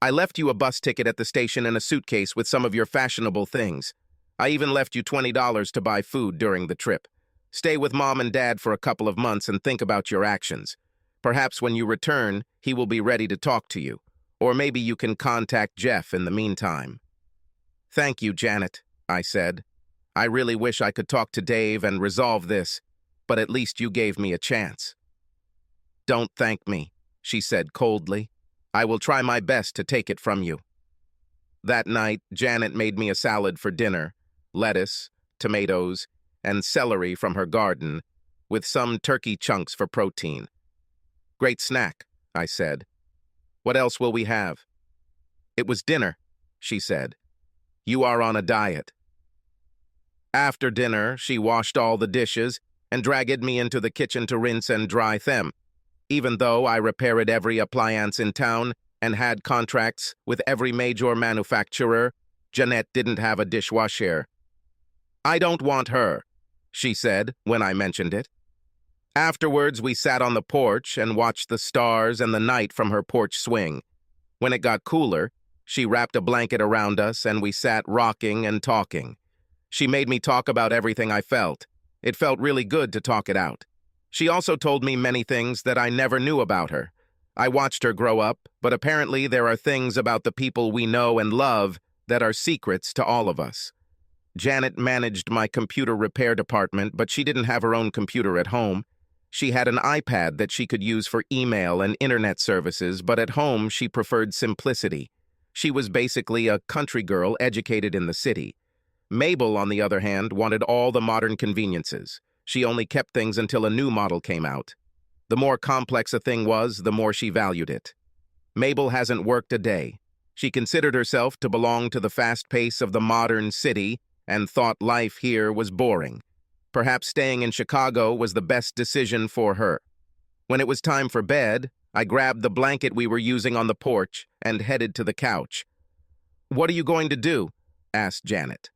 I left you a bus ticket at the station and a suitcase with some of your fashionable things. I even left you $20 to buy food during the trip. Stay with Mom and Dad for a couple of months and think about your actions. Perhaps when you return, he will be ready to talk to you. Or maybe you can contact Jeff in the meantime. Thank you, Janet, I said. I really wish I could talk to Dave and resolve this, but at least you gave me a chance. Don't thank me, she said coldly. I will try my best to take it from you. That night, Janet made me a salad for dinner, lettuce, tomatoes, and celery from her garden, with some turkey chunks for protein. Great snack, I said. What else will we have? It was dinner, she said. You are on a diet. After dinner, she washed all the dishes and dragged me into the kitchen to rinse and dry them. Even though I repaired every appliance in town and had contracts with every major manufacturer, Jeanette didn't have a dishwasher. I don't want her, she said when I mentioned it. Afterwards, we sat on the porch and watched the stars and the night from her porch swing. When it got cooler, she wrapped a blanket around us and we sat rocking and talking. She made me talk about everything I felt. It felt really good to talk it out. She also told me many things that I never knew about her. I watched her grow up, but apparently there are things about the people we know and love that are secrets to all of us. Janet managed my computer repair department, but she didn't have her own computer at home. She had an iPad that she could use for email and internet services, but at home she preferred simplicity. She was basically a country girl educated in the city. Mabel, on the other hand, wanted all the modern conveniences. She only kept things until a new model came out. The more complex a thing was, the more she valued it. Mabel hasn't worked a day. She considered herself to belong to the fast pace of the modern city and thought life here was boring. Perhaps staying in Chicago was the best decision for her. When it was time for bed, I grabbed the blanket we were using on the porch and headed to the couch. What are you going to do? Asked Janet.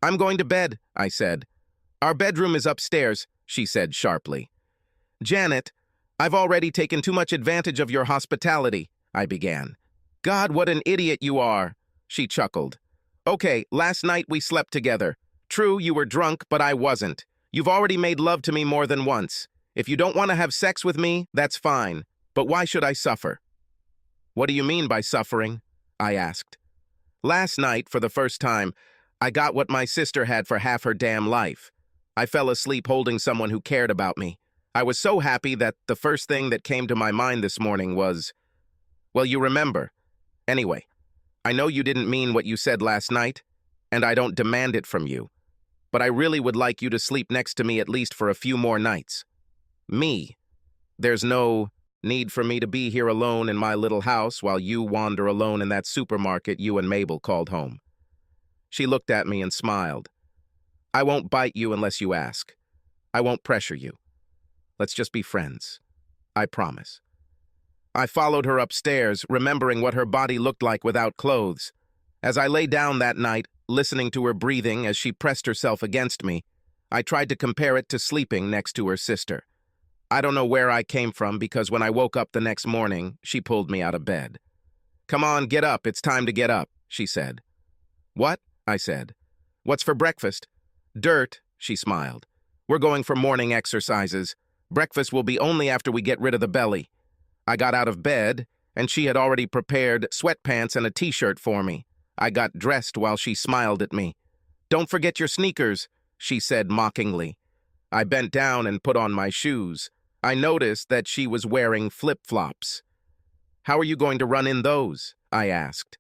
I'm going to bed, I said. Our bedroom is upstairs, she said sharply. Janet, I've already taken too much advantage of your hospitality, I began. God, what an idiot you are, she chuckled. Okay, last night we slept together. True, you were drunk, but I wasn't. You've already made love to me more than once. If you don't want to have sex with me, that's fine. But why should I suffer? What do you mean by suffering? I asked. Last night, for the first time, I got what my sister had for half her damn life. I fell asleep holding someone who cared about me. I was so happy that the first thing that came to my mind this morning was, well, you remember. Anyway, I know you didn't mean what you said last night, and I don't demand it from you. but I really would like you to sleep next to me at least for a few more nights. Me. There's no need for me to be here alone in my little house while you wander alone in that supermarket you and Mabel called home. She looked at me and smiled. I won't bite you unless you ask. I won't pressure you. Let's just be friends. I promise. I followed her upstairs, remembering what her body looked like without clothes. As I lay down that night, listening to her breathing as she pressed herself against me, I tried to compare it to sleeping next to her sister. I don't know where I came from because when I woke up the next morning, she pulled me out of bed. "Come on, get up. It's time to get up," she said. "What?" I said. "What's for breakfast?" "Dirt," she smiled. "We're going for morning exercises. Breakfast will be only after we get rid of the belly." I got out of bed, and she had already prepared sweatpants and a t-shirt for me. I got dressed while she smiled at me. "Don't forget your sneakers," she said mockingly. I bent down and put on my shoes. I noticed that she was wearing flip-flops. "How are you going to run in those?" I asked.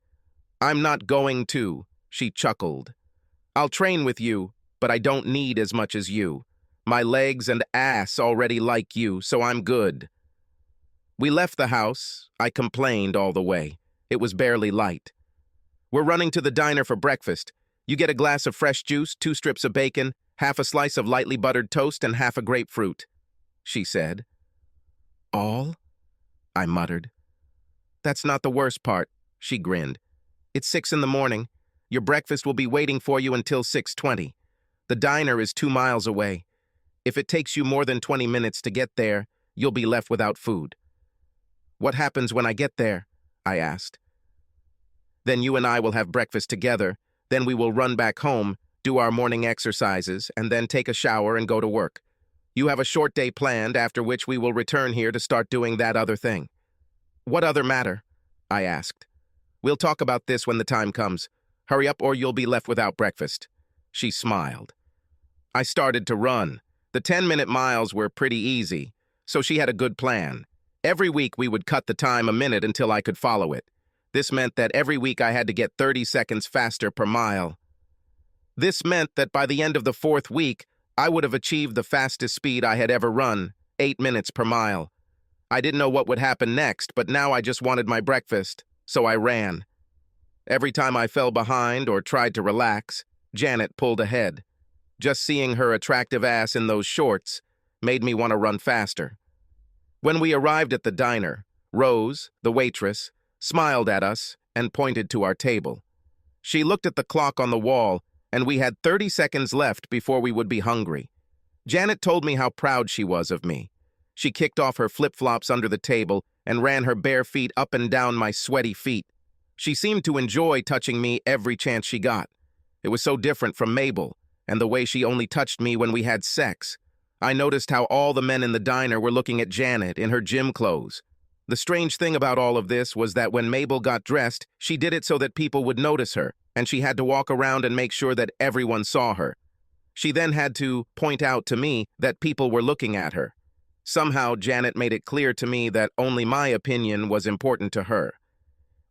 "I'm not going to," she chuckled. "I'll train with you, but I don't need as much as you. My legs and ass already like you, so I'm good." We left the house. I complained all the way. It was barely light. "We're running to the diner for breakfast. You get a glass of fresh juice, 2 strips of bacon, half a slice of lightly buttered toast, and half a grapefruit," she said. "All?" I muttered. "That's not the worst part," she grinned. "It's 6 in the morning. Your breakfast will be waiting for you until 6:20. The diner is 2 miles away. If it takes you more than 20 minutes to get there, you'll be left without food." "What happens when I get there?" I asked. "Then you and I will have breakfast together. Then we will run back home, do our morning exercises, and then take a shower and go to work. You have a short day planned, after which we will return here to start doing that other thing." "What other matter?" I asked. "We'll talk about this when the time comes. Hurry up or you'll be left without breakfast." She smiled. I started to run. The 10-minute miles were pretty easy, so she had a good plan. Every week we would cut the time a minute until I could follow it. This meant that every week I had to get 30 seconds faster per mile. This meant that by the end of the 4th week, I would have achieved the fastest speed I had ever run, 8 minutes per mile. I didn't know what would happen next, but now I just wanted my breakfast, so I ran. Every time I fell behind or tried to relax, Janet pulled ahead. Just seeing her attractive ass in those shorts made me want to run faster. When we arrived at the diner, Rose, the waitress, smiled at us and pointed to our table. She looked at the clock on the wall, and we had 30 seconds left before we would be hungry. Janet told me how proud she was of me. She kicked off her flip-flops under the table and ran her bare feet up and down my sweaty feet. She seemed to enjoy touching me every chance she got. It was so different from Mabel, and the way she only touched me when we had sex. I noticed how all the men in the diner were looking at Janet in her gym clothes. The strange thing about all of this was that when Mabel got dressed, she did it so that people would notice her, and she had to walk around and make sure that everyone saw her. She then had to point out to me that people were looking at her. Somehow, Janet made it clear to me that only my opinion was important to her.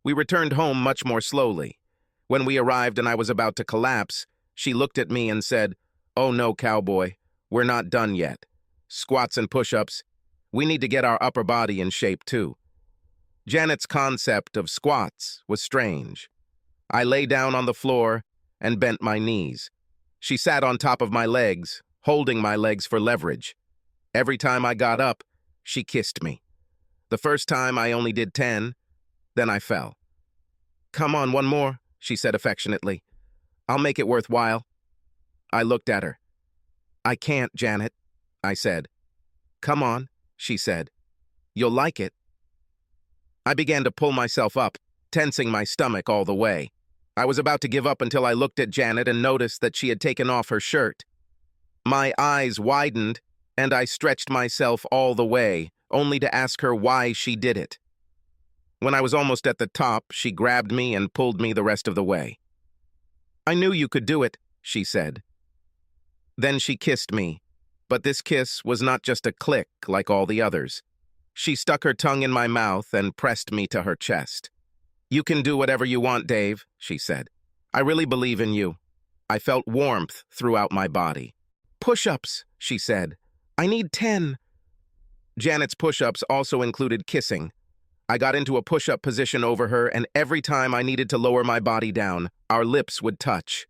We returned home much more slowly. When we arrived and I was about to collapse, she looked at me and said, "Oh no, cowboy. We're not done yet. Squats and push-ups. We need to get our upper body in shape, too." Janet's concept of squats was strange. I lay down on the floor and bent my knees. She sat on top of my legs, holding my legs for leverage. Every time I got up, she kissed me. The first time I only did 10, then I fell. "Come on, one more," she said affectionately. "I'll make it worthwhile." I looked at her. "I can't, Janet," I said. "Come on," she said. "You'll like it." I began to pull myself up, tensing my stomach all the way. I was about to give up until I looked at Janet and noticed that she had taken off her shirt. My eyes widened, and I stretched myself all the way, only to ask her why she did it. When I was almost at the top, she grabbed me and pulled me the rest of the way. "I knew you could do it," she said. Then she kissed me, but this kiss was not just a click like all the others. She stuck her tongue in my mouth and pressed me to her chest. "You can do whatever you want, Dave," she said. "I really believe in you." I felt warmth throughout my body. "Push-ups," she said. "I need 10. Janet's push-ups also included kissing. I got into a push-up position over her, and every time I needed to lower my body down, our lips would touch.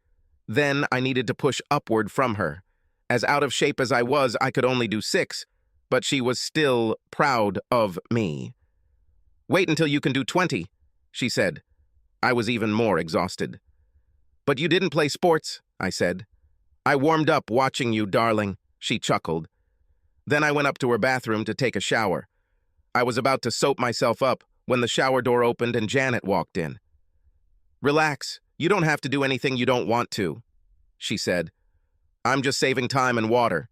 Then I needed to push upward from her. As out of shape as I was, I could only do 6, but she was still proud of me. "Wait until you can do 20, she said. I was even more exhausted. "But you didn't play sports," I said. "I warmed up watching you, darling," she chuckled. Then I went up to her bathroom to take a shower. I was about to soap myself up when the shower door opened and Janet walked in. "Relax, you don't have to do anything you don't want to," she said. "I'm just saving time and water."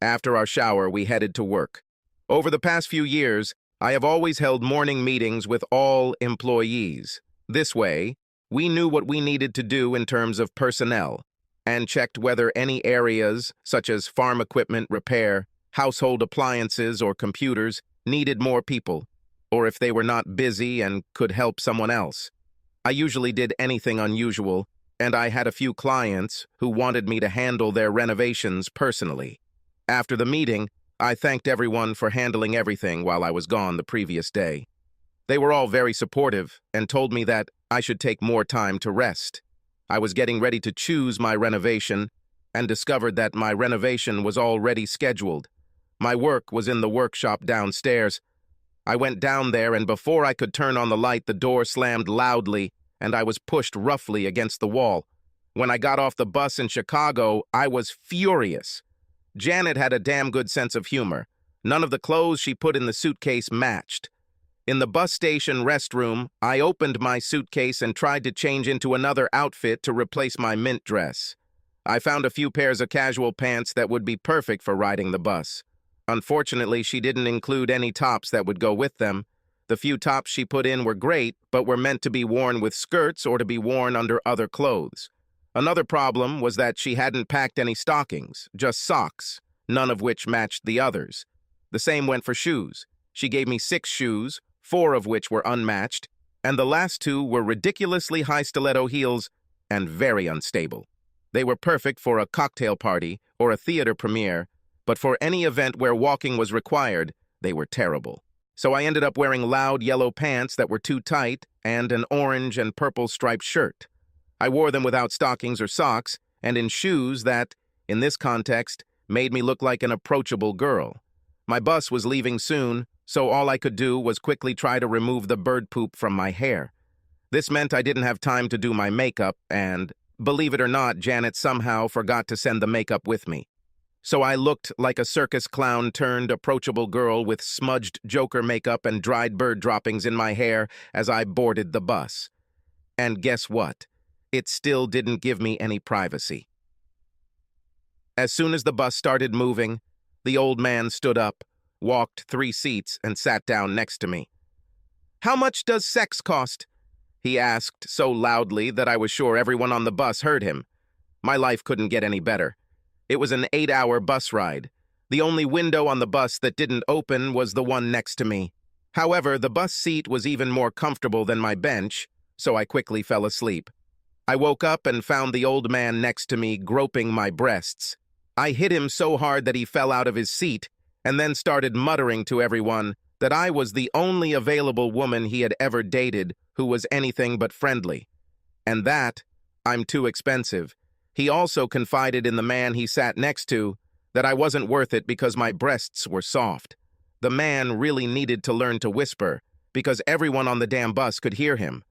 After our shower, we headed to work. Over the past few years, I have always held morning meetings with all employees. This way, we knew what we needed to do in terms of personnel, and checked whether any areas, such as farm equipment repair, household appliances, or computers, needed more people, or if they were not busy and could help someone else. I usually did anything unusual, and I had a few clients who wanted me to handle their renovations personally. After the meeting, I thanked everyone for handling everything while I was gone the previous day. They were all very supportive and told me that I should take more time to rest. I was getting ready to choose my renovation and discovered that my renovation was already scheduled. My work was in the workshop downstairs. I went down there, and before I could turn on the light, the door slammed loudly and I was pushed roughly against the wall. When I got off the bus in Chicago, I was furious. Janet had a damn good sense of humor. None of the clothes she put in the suitcase matched. In the bus station restroom, I opened my suitcase and tried to change into another outfit to replace my mint dress. I found a few pairs of casual pants that would be perfect for riding the bus. Unfortunately, she didn't include any tops that would go with them. The few tops she put in were great, but were meant to be worn with skirts or to be worn under other clothes. Another problem was that she hadn't packed any stockings, just socks, none of which matched the others. The same went for shoes. She gave me 6 shoes, 4 of which were unmatched, and the last 2 were ridiculously high stiletto heels and very unstable. They were perfect for a cocktail party or a theater premiere, but for any event where walking was required, they were terrible. So I ended up wearing loud yellow pants that were too tight and an orange and purple striped shirt. I wore them without stockings or socks and in shoes that, in this context, made me look like an approachable girl. My bus was leaving soon, so all I could do was quickly try to remove the bird poop from my hair. This meant I didn't have time to do my makeup, and, believe it or not, Janet somehow forgot to send the makeup with me. So I looked like a circus clown turned approachable girl with smudged Joker makeup and dried bird droppings in my hair as I boarded the bus. And guess what? It still didn't give me any privacy. As soon as the bus started moving, the old man stood up, walked 3 seats, and sat down next to me. "How much does sex cost?" he asked so loudly that I was sure everyone on the bus heard him. My life couldn't get any better. It was an 8-hour bus ride. The only window on the bus that didn't open was the one next to me. However, the bus seat was even more comfortable than my bench, so I quickly fell asleep. I woke up and found the old man next to me groping my breasts. I hit him so hard that he fell out of his seat, and then started muttering to everyone that I was the only available woman he had ever dated who was anything but friendly. And that I'm too expensive. He also confided in the man he sat next to that I wasn't worth it because my breasts were soft. The man really needed to learn to whisper, because everyone on the damn bus could hear him.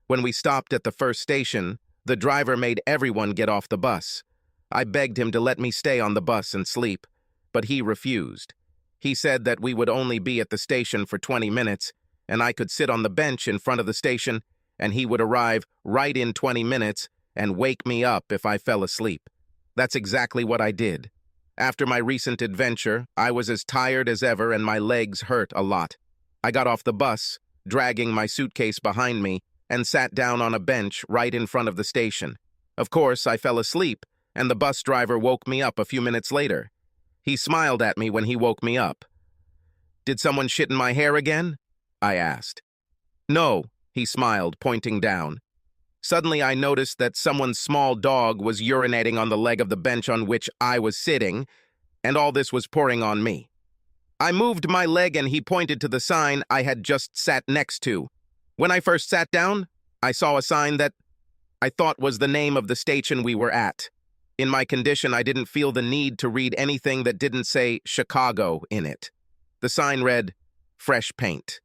When we stopped at the first station, the driver made everyone get off the bus. I begged him to let me stay on the bus and sleep, but he refused. He said that we would only be at the station for 20 minutes, and I could sit on the bench in front of the station, and he would arrive right in 20 minutes and wake me up if I fell asleep. That's exactly what I did. After my recent adventure, I was as tired as ever and my legs hurt a lot. I got off the bus, dragging my suitcase behind me, and sat down on a bench right in front of the station. Of course, I fell asleep, and the bus driver woke me up a few minutes later. He smiled at me when he woke me up. "Did someone shit in my hair again?" I asked. "No," he smiled, pointing down. Suddenly, I noticed that someone's small dog was urinating on the leg of the bench on which I was sitting, and all this was pouring on me. I moved my leg and he pointed to the sign I had just sat next to. When I first sat down, I saw a sign that I thought was the name of the station we were at. In my condition, I didn't feel the need to read anything that didn't say Chicago in it. The sign read, "Fresh paint."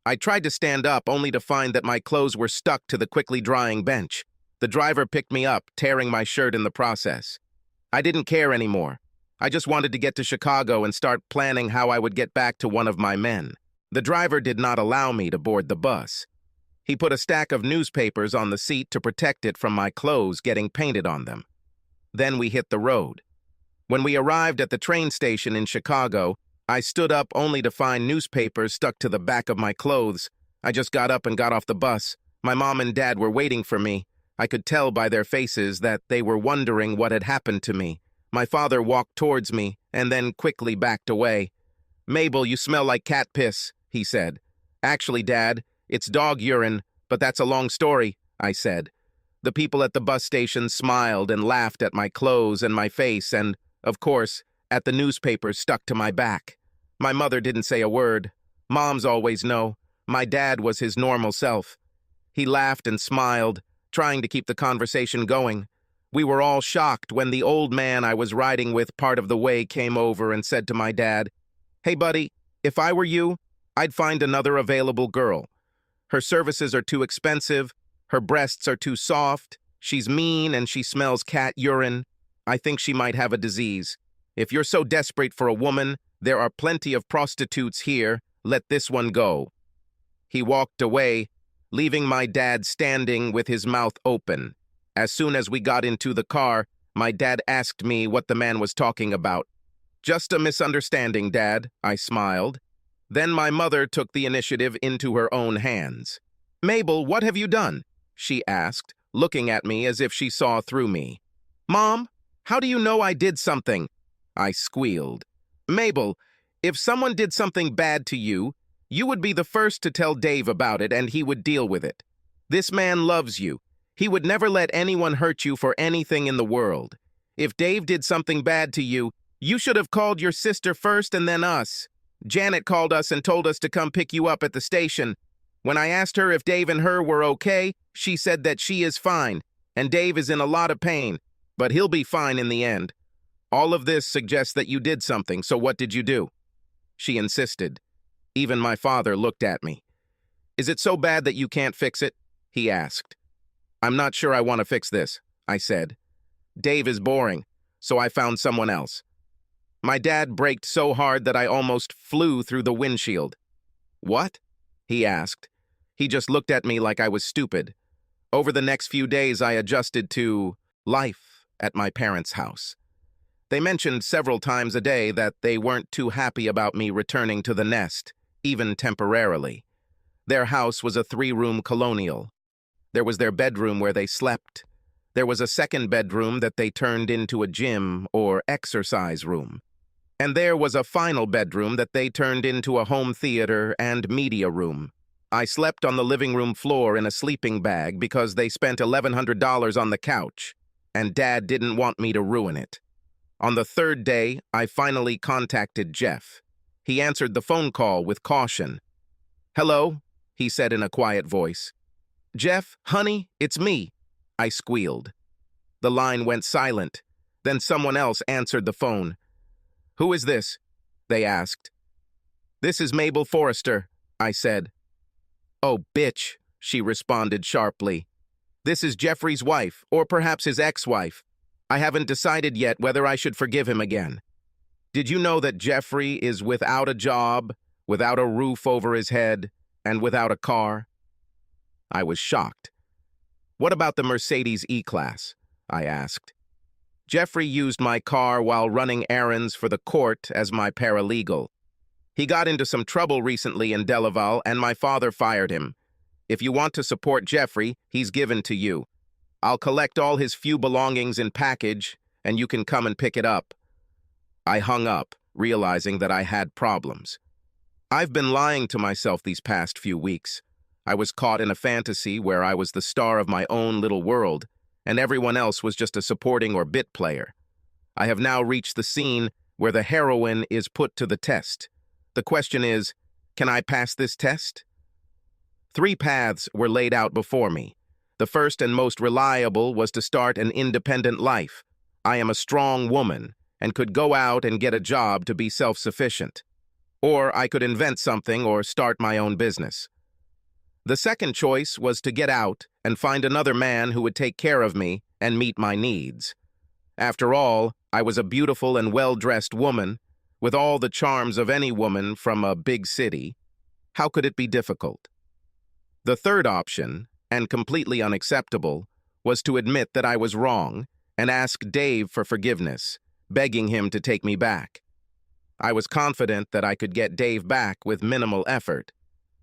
I tried to stand up, only to find that my clothes were stuck to the quickly drying bench. The driver picked me up, tearing my shirt in the process. I didn't care anymore. I just wanted to get to Chicago and start planning how I would get back to one of my men. The driver did not allow me to board the bus. He put a stack of newspapers on the seat to protect it from my clothes getting painted on them. Then we hit the road. When we arrived at the train station in Chicago, I stood up only to find newspapers stuck to the back of my clothes. I just got up and got off the bus. My mom and dad were waiting for me. I could tell by their faces that they were wondering what had happened to me. My father walked towards me and then quickly backed away. "Mabel, you smell like cat piss," he said. "Actually, Dad, it's dog urine, but that's a long story," I said. The people at the bus station smiled and laughed at my clothes and my face and, of course, at the newspapers stuck to my back. My mother didn't say a word. Moms always know. My dad was his normal self. He laughed and smiled, trying to keep the conversation going. We were all shocked when the old man I was riding with part of the way came over and said to my dad, "Hey, buddy, if I were you, I'd find another available girl. Her services are too expensive, her breasts are too soft, she's mean and she smells cat urine. I think she might have a disease. If you're so desperate for a woman, there are plenty of prostitutes here. Let this one go." He walked away, leaving my dad standing with his mouth open. As soon as we got into the car, my dad asked me what the man was talking about. "Just a misunderstanding, Dad," I smiled. Then my mother took the initiative into her own hands. "Mabel, what have you done?" she asked, looking at me as if she saw through me. "Mom, how do you know I did something?" I squealed. "Mabel, if someone did something bad to you, you would be the first to tell Dave about it and he would deal with it. This man loves you. He would never let anyone hurt you for anything in the world. If Dave did something bad to you, you should have called your sister first and then us. Janet called us and told us to come pick you up at the station. When I asked her if Dave and her were okay, she said that she is fine, and Dave is in a lot of pain, but he'll be fine in the end. All of this suggests that you did something, so what did you do?" She insisted. Even my father looked at me. "Is it so bad that you can't fix it?" he asked. "I'm not sure I want to fix this," I said. "Dave is boring, so I found someone else." My dad braked so hard that I almost flew through the windshield. "What?" he asked. He just looked at me like I was stupid. Over the next few days, I adjusted to life at my parents' house. They mentioned several times a day that they weren't too happy about me returning to the nest, even temporarily. Their house was a 3-room colonial. There was their bedroom where they slept. There was a second bedroom that they turned into a gym or exercise room. And there was a final bedroom that they turned into a home theater and media room. I slept on the living room floor in a sleeping bag because they spent $1,100 on the couch, and Dad didn't want me to ruin it. On the 3rd day, I finally contacted Jeff. He answered the phone call with caution. "Hello," he said in a quiet voice. "Jeff, honey, it's me," I squealed. The line went silent. Then someone else answered the phone. "Who is this?" they asked. "This is Mabel Forrester," I said. "Oh, bitch," she responded sharply. "This is Jeffrey's wife, or perhaps his ex-wife. I haven't decided yet whether I should forgive him again. Did you know that Jeffrey is without a job, without a roof over his head, and without a car?" I was shocked. "What about the Mercedes E-Class?" I asked. "Jeffrey used my car while running errands for the court as my paralegal. He got into some trouble recently in Delaval, and my father fired him. If you want to support Jeffrey, he's given to you. I'll collect all his few belongings in package, and you can come and pick it up." I hung up, realizing that I had problems. I've been lying to myself these past few weeks. I was caught in a fantasy where I was the star of my own little world, and everyone else was just a supporting or bit player. I have now reached the scene where the heroine is put to the test. The question is, can I pass this test? 3 paths were laid out before me. The first and most reliable was to start an independent life. I am a strong woman and could go out and get a job to be self-sufficient. Or I could invent something or start my own business. The second choice was to get out and find another man who would take care of me and meet my needs. After all, I was a beautiful and well-dressed woman, with all the charms of any woman from a big city. How could it be difficult? The third option, and completely unacceptable, was to admit that I was wrong and ask Dave for forgiveness, begging him to take me back. I was confident that I could get Dave back with minimal effort.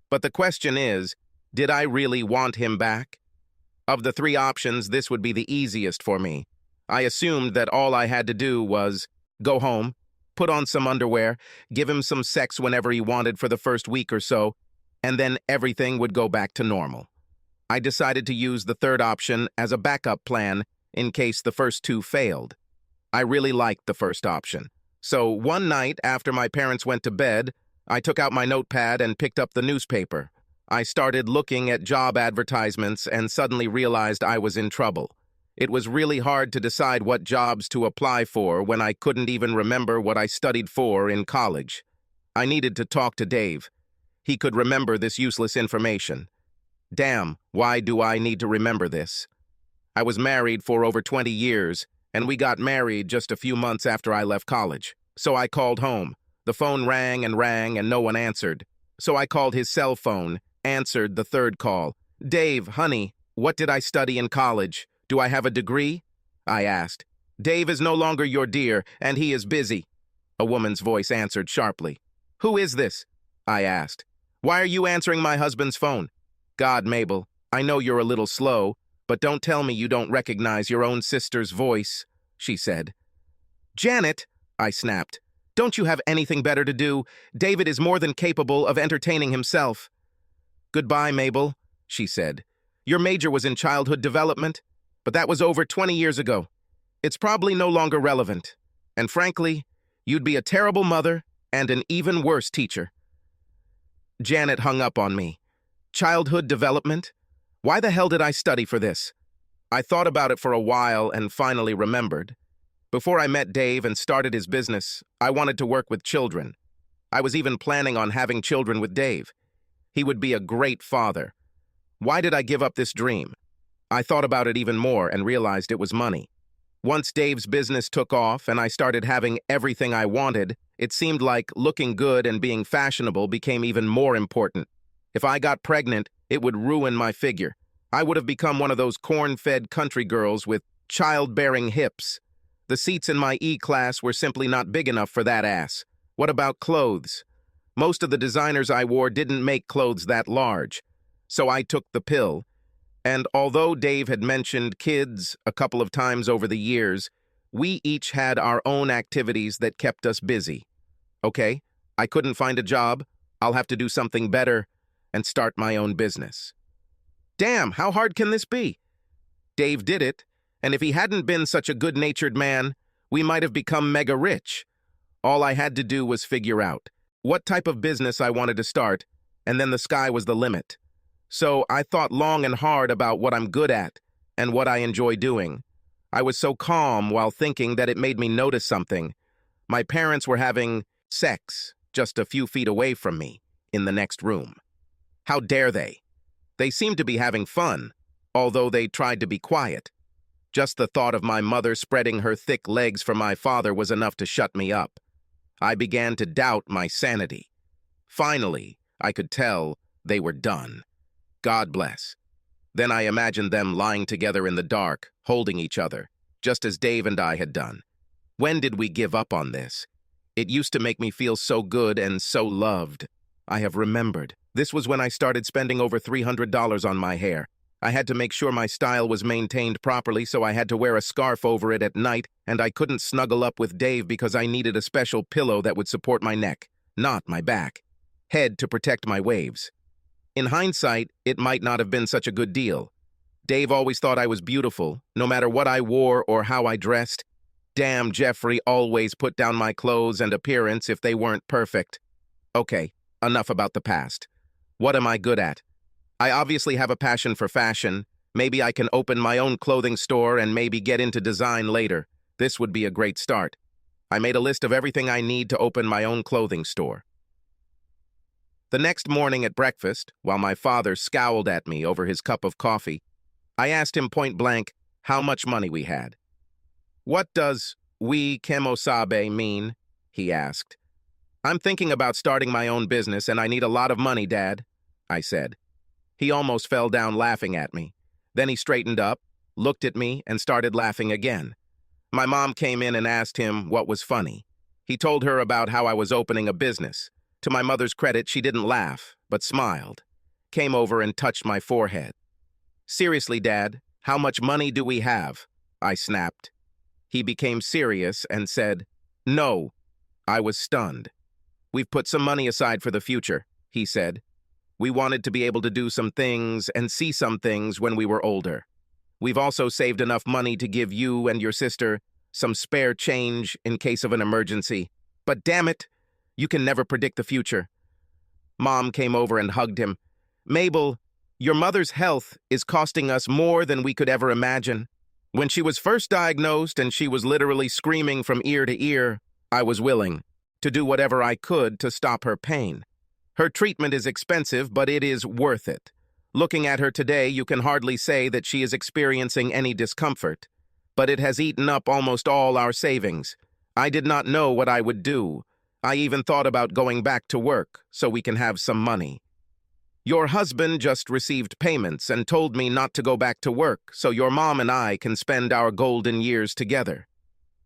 But the question is, did I really want him back? Of the 3 options, this would be the easiest for me. I assumed that all I had to do was go home, put on some underwear, give him some sex whenever he wanted for the first week or so, and then everything would go back to normal. I decided to use the third option as a backup plan in case the first 2 failed. I really liked the first option. So one night after my parents went to bed, I took out my notepad and picked up the newspaper. I started looking at job advertisements and suddenly realized I was in trouble. It was really hard to decide what jobs to apply for when I couldn't even remember what I studied for in college. I needed to talk to Dave. He could remember this useless information. Damn, why do I need to remember this? I was married for over 20 years, and we got married just a few months after I left college. So I called home. The phone rang and no one answered. So I called his cell phone, answered the third call. Dave, honey, what did I study in college? Do I have a degree? I asked. Dave is no longer your dear, and he is busy. A woman's voice answered sharply. Who is this? I asked. Why are you answering my husband's phone? God, Mabel, I know you're a little slow, but don't tell me you don't recognize your own sister's voice, she said. Janet, I snapped. Don't you have anything better to do? David is more than capable of entertaining himself. Goodbye, Mabel, she said. Your major was in childhood development, but that was over 20 years ago. It's probably no longer relevant. And frankly, you'd be a terrible mother and an even worse teacher. Janet hung up on me. Childhood development? Why the hell did I study for this? I thought about it for a while and finally remembered. Before I met Dave and started his business, I wanted to work with children. I was even planning on having children with Dave. He would be a great father. Why did I give up this dream? I thought about it even more and realized it was money. Once Dave's business took off and I started having everything I wanted, it seemed like looking good and being fashionable became even more important. If I got pregnant, it would ruin my figure. I would have become one of those corn-fed country girls with childbearing hips. The seats in my E-class were simply not big enough for that ass. What about clothes? Most of the designers I wore didn't make clothes that large. So I took the pill. And although Dave had mentioned kids a couple of times over the years, we each had our own activities that kept us busy. Okay, I couldn't find a job. I'll have to do something better and start my own business. Damn, how hard can this be? Dave did it, and if he hadn't been such a good-natured man, we might have become mega rich. All I had to do was figure out what type of business I wanted to start, and then the sky was the limit. So I thought long and hard about what I'm good at and what I enjoy doing. I was so calm while thinking that it made me notice something. My parents were having sex just a few feet away from me, in the next room. How dare they? They seemed to be having fun, although they tried to be quiet. Just the thought of my mother spreading her thick legs for my father was enough to shut me up. I began to doubt my sanity. Finally, I could tell they were done. God bless. Then I imagined them lying together in the dark, holding each other, just as Dave and I had done. When did we give up on this? It used to make me feel so good and so loved. I have remembered. This was when I started spending over $300 on my hair. I had to make sure my style was maintained properly, so I had to wear a scarf over it at night, and I couldn't snuggle up with Dave because I needed a special pillow that would support my neck, not my back. Head to protect my waves. In hindsight, it might not have been such a good deal. Dave always thought I was beautiful, no matter what I wore or how I dressed. Damn, Jeffrey always put down my clothes and appearance if they weren't perfect. Okay, enough about the past. What am I good at? I obviously have a passion for fashion. Maybe I can open my own clothing store and maybe get into design later. This would be a great start. I made a list of everything I need to open my own clothing store. The next morning at breakfast, while my father scowled at me over his cup of coffee, I asked him point blank how much money we had. "What does we kemosabe mean?" he asked. "I'm thinking about starting my own business and I need a lot of money, Dad," I said. He almost fell down laughing at me. Then he straightened up, looked at me, and started laughing again. My mom came in and asked him what was funny. He told her about how I was opening a business. To my mother's credit, she didn't laugh, but smiled. Came over and touched my forehead. "Seriously, Dad, how much money do we have?" I snapped. He became serious and said, "No." I was stunned. "We've put some money aside for the future," he said. "We wanted to be able to do some things and see some things when we were older. We've also saved enough money to give you and your sister some spare change in case of an emergency. But damn it, you can never predict the future." Mom came over and hugged him. "Mabel, your mother's health is costing us more than we could ever imagine. When she was first diagnosed and she was literally screaming from ear to ear, I was willing to do whatever I could to stop her pain. Her treatment is expensive, but it is worth it. Looking at her today, you can hardly say that she is experiencing any discomfort. But it has eaten up almost all our savings. I did not know what I would do. I even thought about going back to work so we can have some money. Your husband just received payments and told me not to go back to work so your mom and I can spend our golden years together.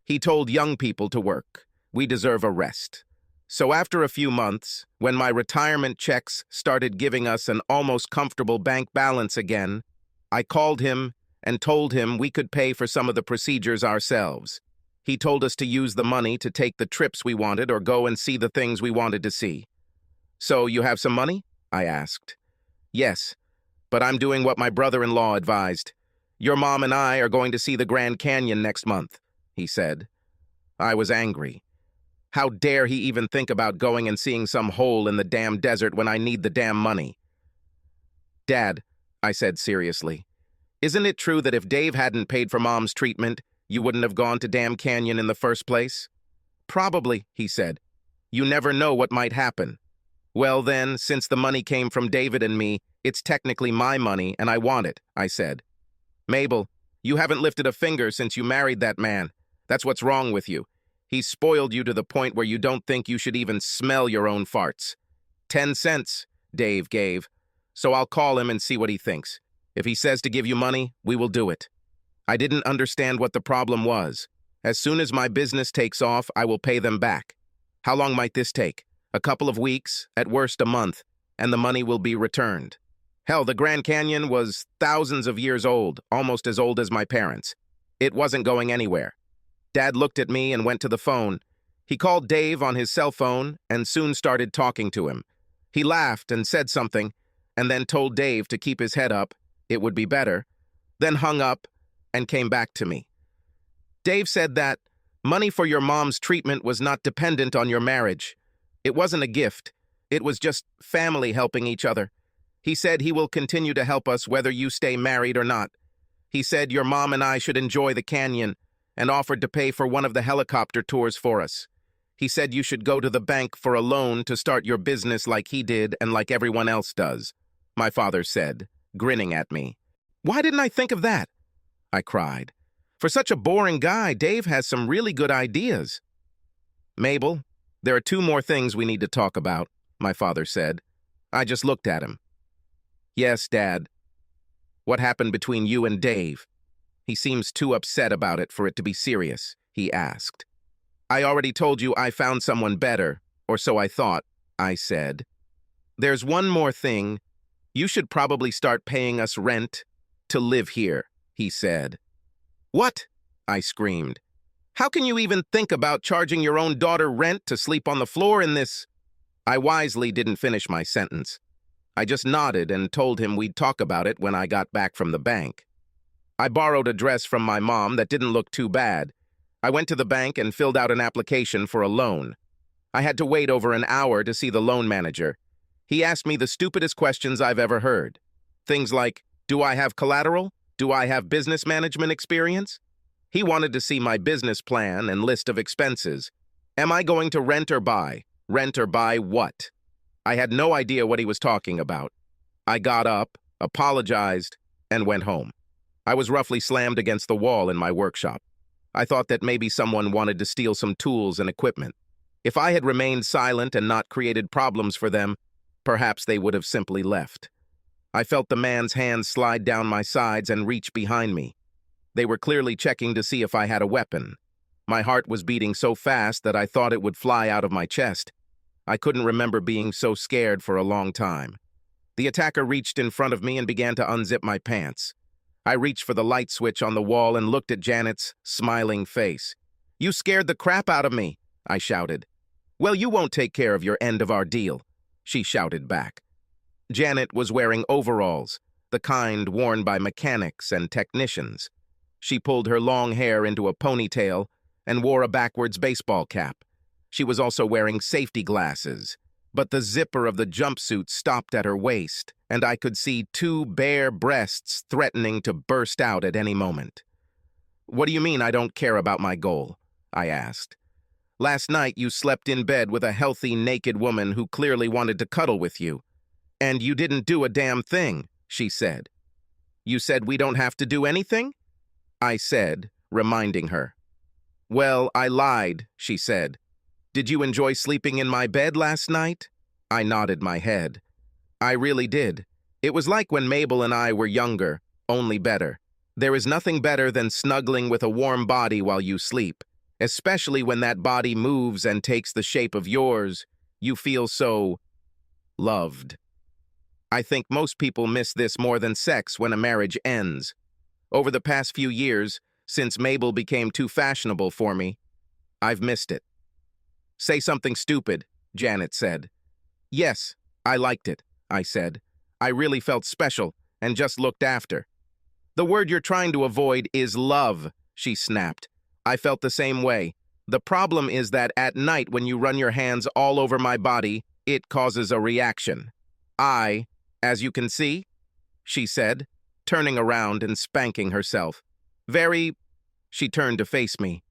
He told young people to work. We deserve a rest. So after a few months, when my retirement checks started giving us an almost comfortable bank balance again, I called him and told him we could pay for some of the procedures ourselves. He told us to use the money to take the trips we wanted or go and see the things we wanted to see. "So you have some money?" I asked. "Yes, but I'm doing what my brother-in-law advised. Your mom and I are going to see the Grand Canyon next month," he said. I was angry. How dare he even think about going and seeing some hole in the damn desert when I need the damn money? "Dad," I said seriously, "isn't it true that if Dave hadn't paid for Mom's treatment, you wouldn't have gone to Damn Canyon in the first place?" "Probably," he said. "You never know what might happen." "Well then, since the money came from David and me, it's technically my money and I want it," I said. "Mabel, you haven't lifted a finger since you married that man. That's what's wrong with you. He's spoiled you to the point where you don't think you should even smell your own farts." 10 cents, Dave gave. "So I'll call him and see what he thinks. If he says to give you money, we will do it." I didn't understand what the problem was. As soon as my business takes off, I will pay them back. How long might this take? A couple of weeks, at worst a month, and the money will be returned. Hell, the Grand Canyon was thousands of years old, almost as old as my parents. It wasn't going anywhere. Dad looked at me and went to the phone. He called Dave on his cell phone and soon started talking to him. He laughed and said something, and then told Dave to keep his head up, it would be better, then hung up and came back to me. Dave said that money for your mom's treatment was not dependent on your marriage. It wasn't a gift. It was just family helping each other. He said he will continue to help us whether you stay married or not. He said your mom and I should enjoy the canyon and offered to pay for one of the helicopter tours for us. He said you should go to the bank for a loan to start your business like he did and like everyone else does, my father said, grinning at me. "Why didn't I think of that?" I cried. "For such a boring guy, Dave has some really good ideas." "Mabel, there are 2 more things we need to talk about," my father said. I just looked at him. "Yes, Dad. What happened between you and Dave?" "He seems too upset about it for it to be serious," he asked. "I already told you I found someone better, or so I thought," I said. "There's one more thing. You should probably start paying us rent to live here," he said. "What?" I screamed. "How can you even think about charging your own daughter rent to sleep on the floor in this?" I wisely didn't finish my sentence. I just nodded and told him we'd talk about it when I got back from the bank. I borrowed a dress from my mom that didn't look too bad. I went to the bank and filled out an application for a loan. I had to wait over an hour to see the loan manager. He asked me the stupidest questions I've ever heard. Things like, do I have collateral? Do I have business management experience? He wanted to see my business plan and list of expenses. Am I going to rent or buy? Rent or buy what? I had no idea what he was talking about. I got up, apologized, and went home. I was roughly slammed against the wall in my workshop. I thought that maybe someone wanted to steal some tools and equipment. If I had remained silent and not created problems for them, perhaps they would have simply left. I felt the man's hands slide down my sides and reach behind me. They were clearly checking to see if I had a weapon. My heart was beating so fast that I thought it would fly out of my chest. I couldn't remember being so scared for a long time. The attacker reached in front of me and began to unzip my pants. I reached for the light switch on the wall and looked at Janet's smiling face. "You scared the crap out of me," I shouted. "Well, you won't take care of your end of our deal," she shouted back. Janet was wearing overalls, the kind worn by mechanics and technicians. She pulled her long hair into a ponytail and wore a backwards baseball cap. She was also wearing safety glasses, but the zipper of the jumpsuit stopped at her waist, and I could see two bare breasts threatening to burst out at any moment. "What do you mean I don't care about my goal?" I asked. "Last night you slept in bed with a healthy, naked woman who clearly wanted to cuddle with you. And you didn't do a damn thing," she said. "You said we don't have to do anything?" I said, reminding her. "Well, I lied," she said. "Did you enjoy sleeping in my bed last night?" I nodded my head. "I really did. It was like when Mabel and I were younger, only better. There is nothing better than snuggling with a warm body while you sleep, especially when that body moves and takes the shape of yours. You feel so loved. I think most people miss this more than sex when a marriage ends. Over the past few years, since Mabel became too fashionable for me, I've missed it." "Say something stupid," Janet said. "Yes, I liked it," I said. "I really felt special and just looked after." "The word you're trying to avoid is love," she snapped. "I felt the same way. The problem is that at night when you run your hands all over my body, it causes a reaction. As you can see," she said, turning around and spanking herself. She turned to face me.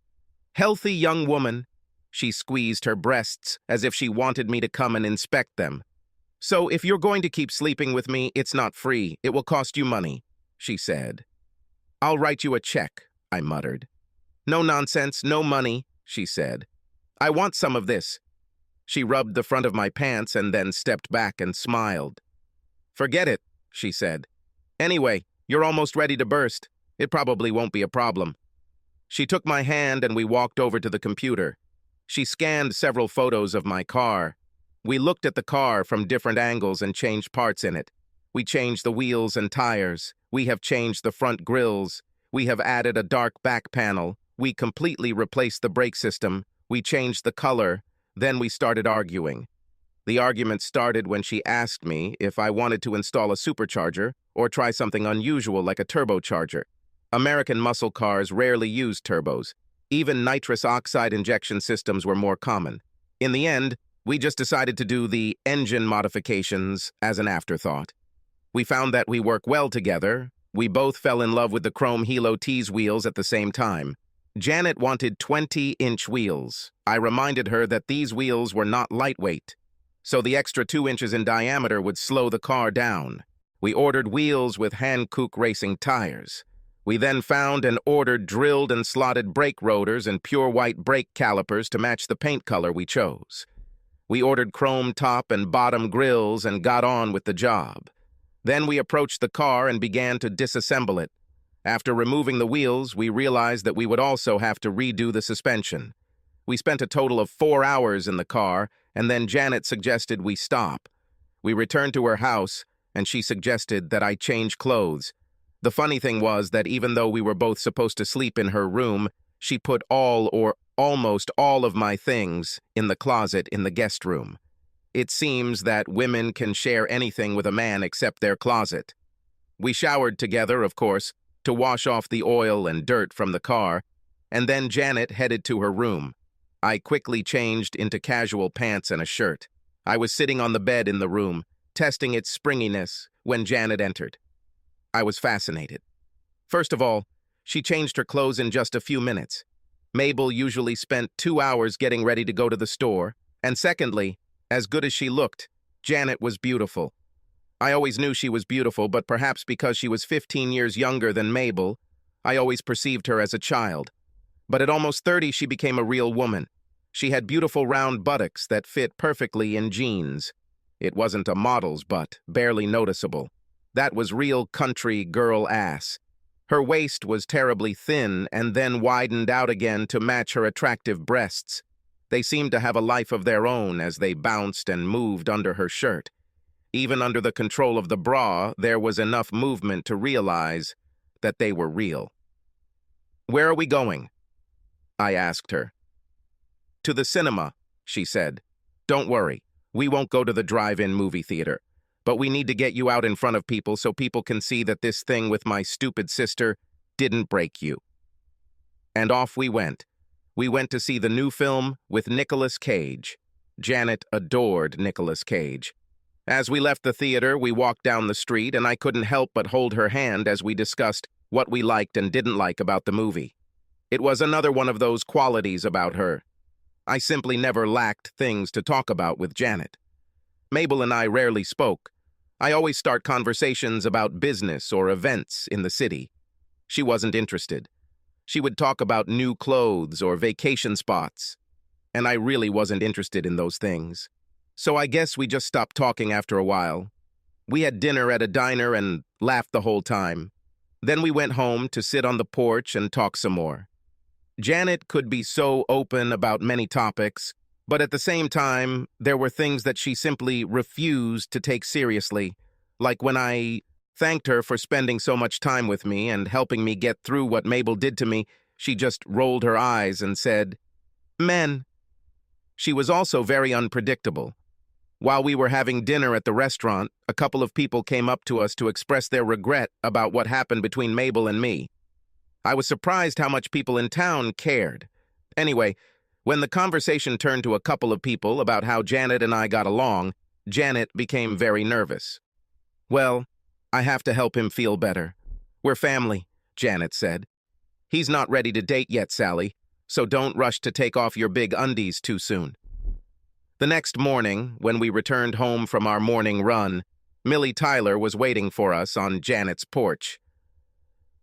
"Healthy young woman." She squeezed her breasts as if she wanted me to come and inspect them. "So if you're going to keep sleeping with me, it's not free. It will cost you money," she said. "I'll write you a check," I muttered. "No nonsense, no money," she said. "I want some of this." She rubbed the front of my pants and then stepped back and smiled. "Forget it," she said. "Anyway, you're almost ready to burst. It probably won't be a problem." She took my hand and we walked over to the computer. She scanned several photos of my car. We looked at the car from different angles and changed parts in it. We changed the wheels and tires. We have changed the front grills. We have added a dark back panel. We completely replaced the brake system. We changed the color. Then we started arguing. The argument started when she asked me if I wanted to install a supercharger or try something unusual like a turbocharger. American muscle cars rarely used turbos. Even nitrous oxide injection systems were more common. In the end, we just decided to do the engine modifications as an afterthought. We found that we work well together. We both fell in love with the chrome Hilo Tease wheels at the same time. Janet wanted 20-inch wheels. I reminded her that these wheels were not lightweight, so the extra 2 inches in diameter would slow the car down. We ordered wheels with Hankook racing tires. We then found and ordered drilled and slotted brake rotors and pure white brake calipers to match the paint color we chose. We ordered chrome top and bottom grills and got on with the job. Then we approached the car and began to disassemble it. After removing the wheels, we realized that we would also have to redo the suspension. We spent a total of 4 hours in the car, and then Janet suggested we stop. We returned to her house, and she suggested that I change clothes. The funny thing was that even though we were both supposed to sleep in her room, she put all or almost all of my things in the closet in the guest room. It seems that women can share anything with a man except their closet. We showered together, of course, to wash off the oil and dirt from the car, and then Janet headed to her room. I quickly changed into casual pants and a shirt. I was sitting on the bed in the room, testing its springiness, when Janet entered. I was fascinated. First of all, she changed her clothes in just a few minutes. Mabel usually spent 2 hours getting ready to go to the store, and secondly, as good as she looked, Janet was beautiful. I always knew she was beautiful, but perhaps because she was 15 years younger than Mabel, I always perceived her as a child. But at almost 30, she became a real woman. She had beautiful round buttocks that fit perfectly in jeans. It wasn't a model's butt, barely noticeable. That was real country girl ass. Her waist was terribly thin and then widened out again to match her attractive breasts. They seemed to have a life of their own as they bounced and moved under her shirt. Even under the control of the bra, there was enough movement to realize that they were real. "Where are we going?" I asked her. "To the cinema," she said. "Don't worry, we won't go to the drive-in movie theater. But we need to get you out in front of people so people can see that this thing with my stupid sister didn't break you." And off we went. We went to see the new film with Nicolas Cage. Janet adored Nicolas Cage. As we left the theater, we walked down the street, and I couldn't help but hold her hand as we discussed what we liked and didn't like about the movie. It was another one of those qualities about her. I simply never lacked things to talk about with Janet. Mabel and I rarely spoke. I always start conversations about business or events in the city. She wasn't interested. She would talk about new clothes or vacation spots, and I really wasn't interested in those things. So I guess we just stopped talking after a while. We had dinner at a diner and laughed the whole time. Then we went home to sit on the porch and talk some more. Janet could be so open about many topics, but at the same time, there were things that she simply refused to take seriously, like when I thanked her for spending so much time with me and helping me get through what Mabel did to me. She just rolled her eyes and said, "Men." She was also very unpredictable. While we were having dinner at the restaurant, a couple of people came up to us to express their regret about what happened between Mabel and me. I was surprised how much people in town cared. Anyway, when the conversation turned to a couple of people about how Janet and I got along, Janet became very nervous. "Well, I have to help him feel better. We're family," Janet said. "He's not ready to date yet, Sally, so don't rush to take off your big undies too soon." The next morning, when we returned home from our morning run, Millie Tyler was waiting for us on Janet's porch.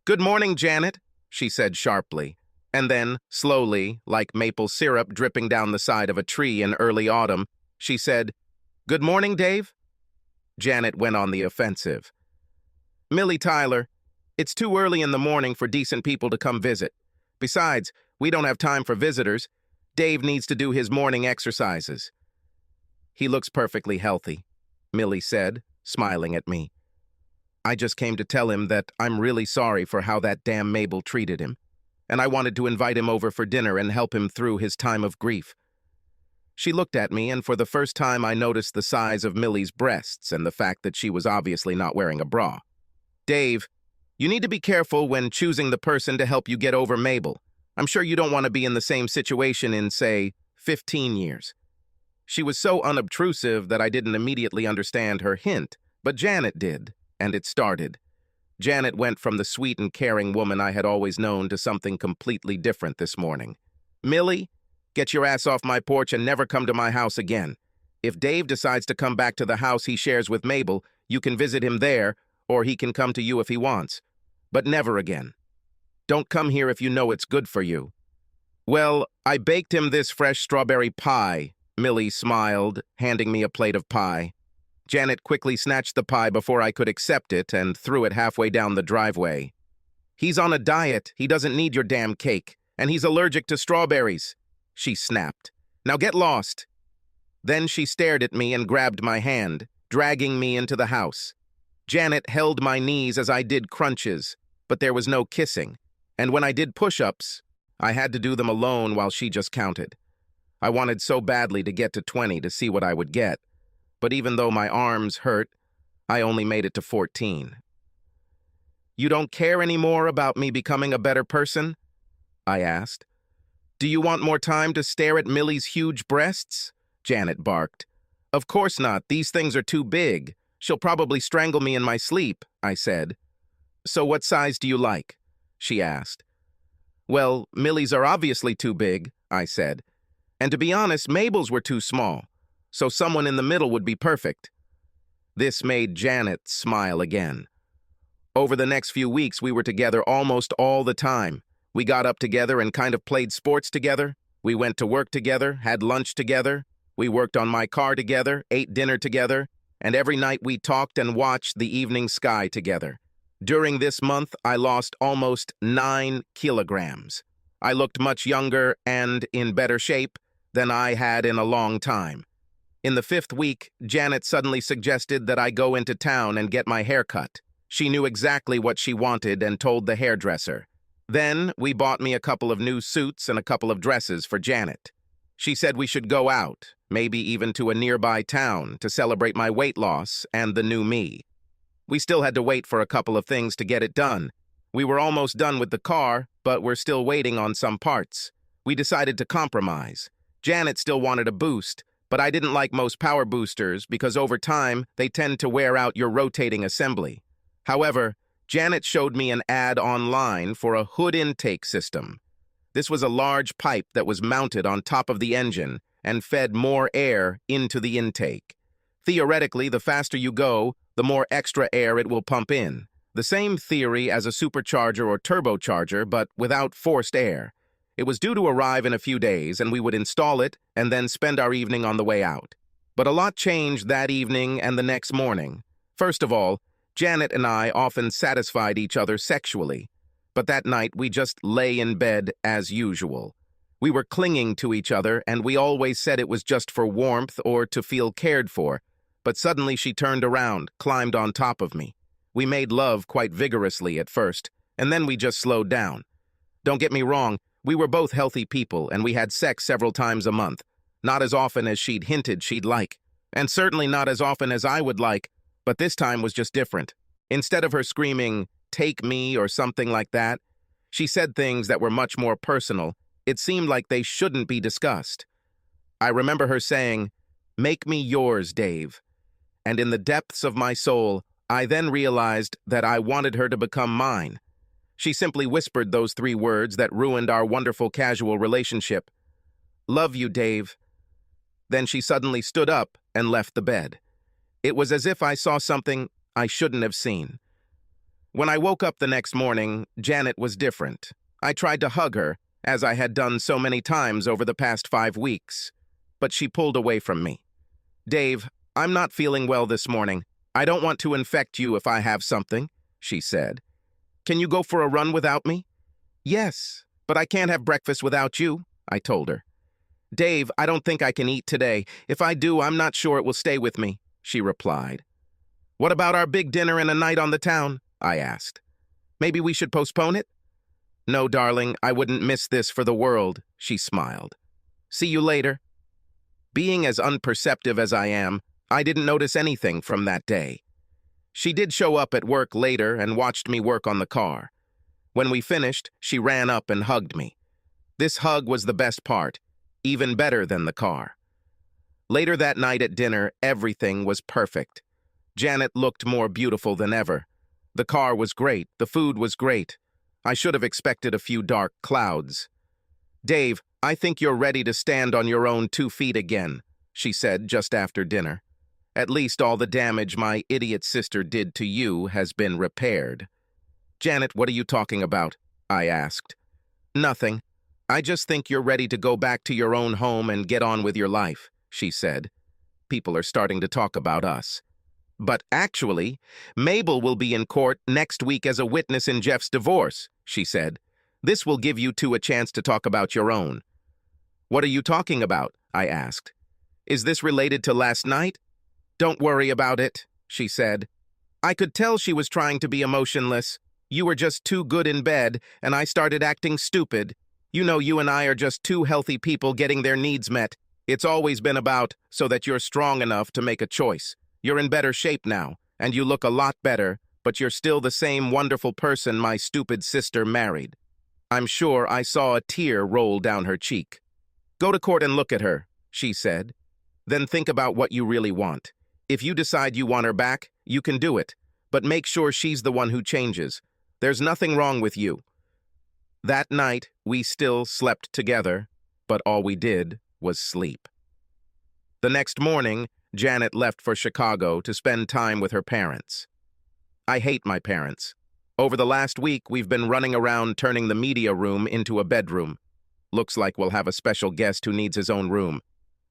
"Good morning, Janet," she said sharply. And then, slowly, like maple syrup dripping down the side of a tree in early autumn, she said, "Good morning, Dave." Janet went on the offensive. "Millie Tyler, it's too early in the morning for decent people to come visit. Besides, we don't have time for visitors. Dave needs to do his morning exercises." "He looks perfectly healthy," Millie said, smiling at me. "I just came to tell him that I'm really sorry for how that damn Mabel treated him, and I wanted to invite him over for dinner and help him through his time of grief." She looked at me, and for the first time I noticed the size of Millie's breasts and the fact that she was obviously not wearing a bra. "Dave, you need to be careful when choosing the person to help you get over Mabel. I'm sure you don't want to be in the same situation in, say, 15 years. She was so unobtrusive that I didn't immediately understand her hint, but Janet did, and it started. Janet went from the sweet and caring woman I had always known to something completely different this morning. "Millie, get your ass off my porch and never come to my house again. If Dave decides to come back to the house he shares with Mabel, you can visit him there, or he can come to you if he wants. But never again. Don't come here if you know it's good for you." "Well, I baked him this fresh strawberry pie," Millie smiled, handing me a plate of pie. Janet quickly snatched the pie before I could accept it and threw it halfway down the driveway. "He's on a diet. He doesn't need your damn cake. And he's allergic to strawberries," she snapped. "Now get lost." Then she stared at me and grabbed my hand, dragging me into the house. Janet held my knees as I did crunches, but there was no kissing. And when I did push-ups, I had to do them alone while she just counted. I wanted so badly to get to 20 to see what I would get. but even though my arms hurt, I only made it to 14. "You don't care anymore about me becoming a better person?" I asked. "Do you want more time to stare at Millie's huge breasts?" Janet barked. "Of course not. These things are too big. She'll probably strangle me in my sleep," I said. "So what size do you like?" she asked. "Well, Millie's are obviously too big," I said. "And to be honest, Mabel's were too small. So someone in the middle would be perfect." This made Janet smile again. Over the next few weeks, we were together almost all the time. We got up together and kind of played sports together. We went to work together, had lunch together. We worked on my car together, ate dinner together, and every night we talked and watched the evening sky together. During this month, I lost almost 9 kilograms. I looked much younger and in better shape than I had in a long time. In the 5th week, Janet suddenly suggested that I go into town and get my hair cut. She knew exactly what she wanted and told the hairdresser. Then we bought me a couple of new suits and a couple of dresses for Janet. She said we should go out, maybe even to a nearby town, to celebrate my weight loss and the new me. We still had to wait for a couple of things to get it done. We were almost done with the car, but we're still waiting on some parts. We decided to compromise. Janet still wanted a boost, but I didn't like most power boosters because over time they tend to wear out your rotating assembly. However, Janet showed me an ad online for a hood intake system. This was a large pipe that was mounted on top of the engine and fed more air into the intake. Theoretically, the faster you go, the more extra air it will pump in. The same theory as a supercharger or turbocharger, but without forced air. It was due to arrive in a few days, and we would install it and then spend our evening on the way out. But a lot changed that evening and the next morning. First of all, Janet and I often satisfied each other sexually, but that night we just lay in bed as usual. We were clinging to each other, and we always said it was just for warmth or to feel cared for, but suddenly she turned around, climbed on top of me. We made love quite vigorously at first, and then we just slowed down. Don't get me wrong, we were both healthy people, and we had sex several times a month, not as often as she'd hinted she'd like, and certainly not as often as I would like, but this time was just different. Instead of her screaming, "Take me," or something like that, she said things that were much more personal. It seemed like they shouldn't be discussed. I remember her saying, "Make me yours, Dave." And in the depths of my soul, I then realized that I wanted her to become mine. She simply whispered those 3 words that ruined our wonderful casual relationship. "Love you, Dave." Then she suddenly stood up and left the bed. It was as if I saw something I shouldn't have seen. When I woke up the next morning, Janet was different. I tried to hug her, as I had done so many times over the past 5 weeks, but she pulled away from me. "Dave, I'm not feeling well this morning. I don't want to infect you if I have something," she said. "Can you go for a run without me?" "Yes, but I can't have breakfast without you," I told her. "Dave, I don't think I can eat today. If I do, I'm not sure it will stay with me," she replied. "What about our big dinner and a night on the town?" I asked. "Maybe we should postpone it?" "No, darling, I wouldn't miss this for the world," she smiled. "See you later." Being as unperceptive as I am, I didn't notice anything from that day. She did show up at work later and watched me work on the car. When we finished, she ran up and hugged me. This hug was the best part, even better than the car. Later that night at dinner, everything was perfect. Janet looked more beautiful than ever. The car was great, the food was great. I should have expected a few dark clouds. "Dave, I think you're ready to stand on your own 2 feet again," she said just after dinner. "At least all the damage my idiot sister did to you has been repaired." "Janet, what are you talking about?" I asked. "Nothing. I just think you're ready to go back to your own home and get on with your life," she said. "People are starting to talk about us." "But actually, Mabel will be in court next week as a witness in Jeff's divorce," she said. "This will give you 2 a chance to talk about your own." "What are you talking about?" I asked. "Is this related to last night?" "Don't worry about it," she said. "I could tell she was trying to be emotionless. You were just too good in bed, and I started acting stupid. You know, you and I are just 2 healthy people getting their needs met. It's always been about so that you're strong enough to make a choice. You're in better shape now, and you look a lot better, but you're still the same wonderful person my stupid sister married. I'm sure I saw a tear roll down her cheek. Go to court and look at her, she said. Then think about what you really want. If you decide you want her back, you can do it, but make sure she's the one who changes. There's nothing wrong with you. That night, we still slept together, but all we did was sleep. The next morning, Janet left for Chicago to spend time with her parents. I hate my parents. Over the last week, we've been running around turning the media room into a bedroom. Looks like we'll have a special guest who needs his own room.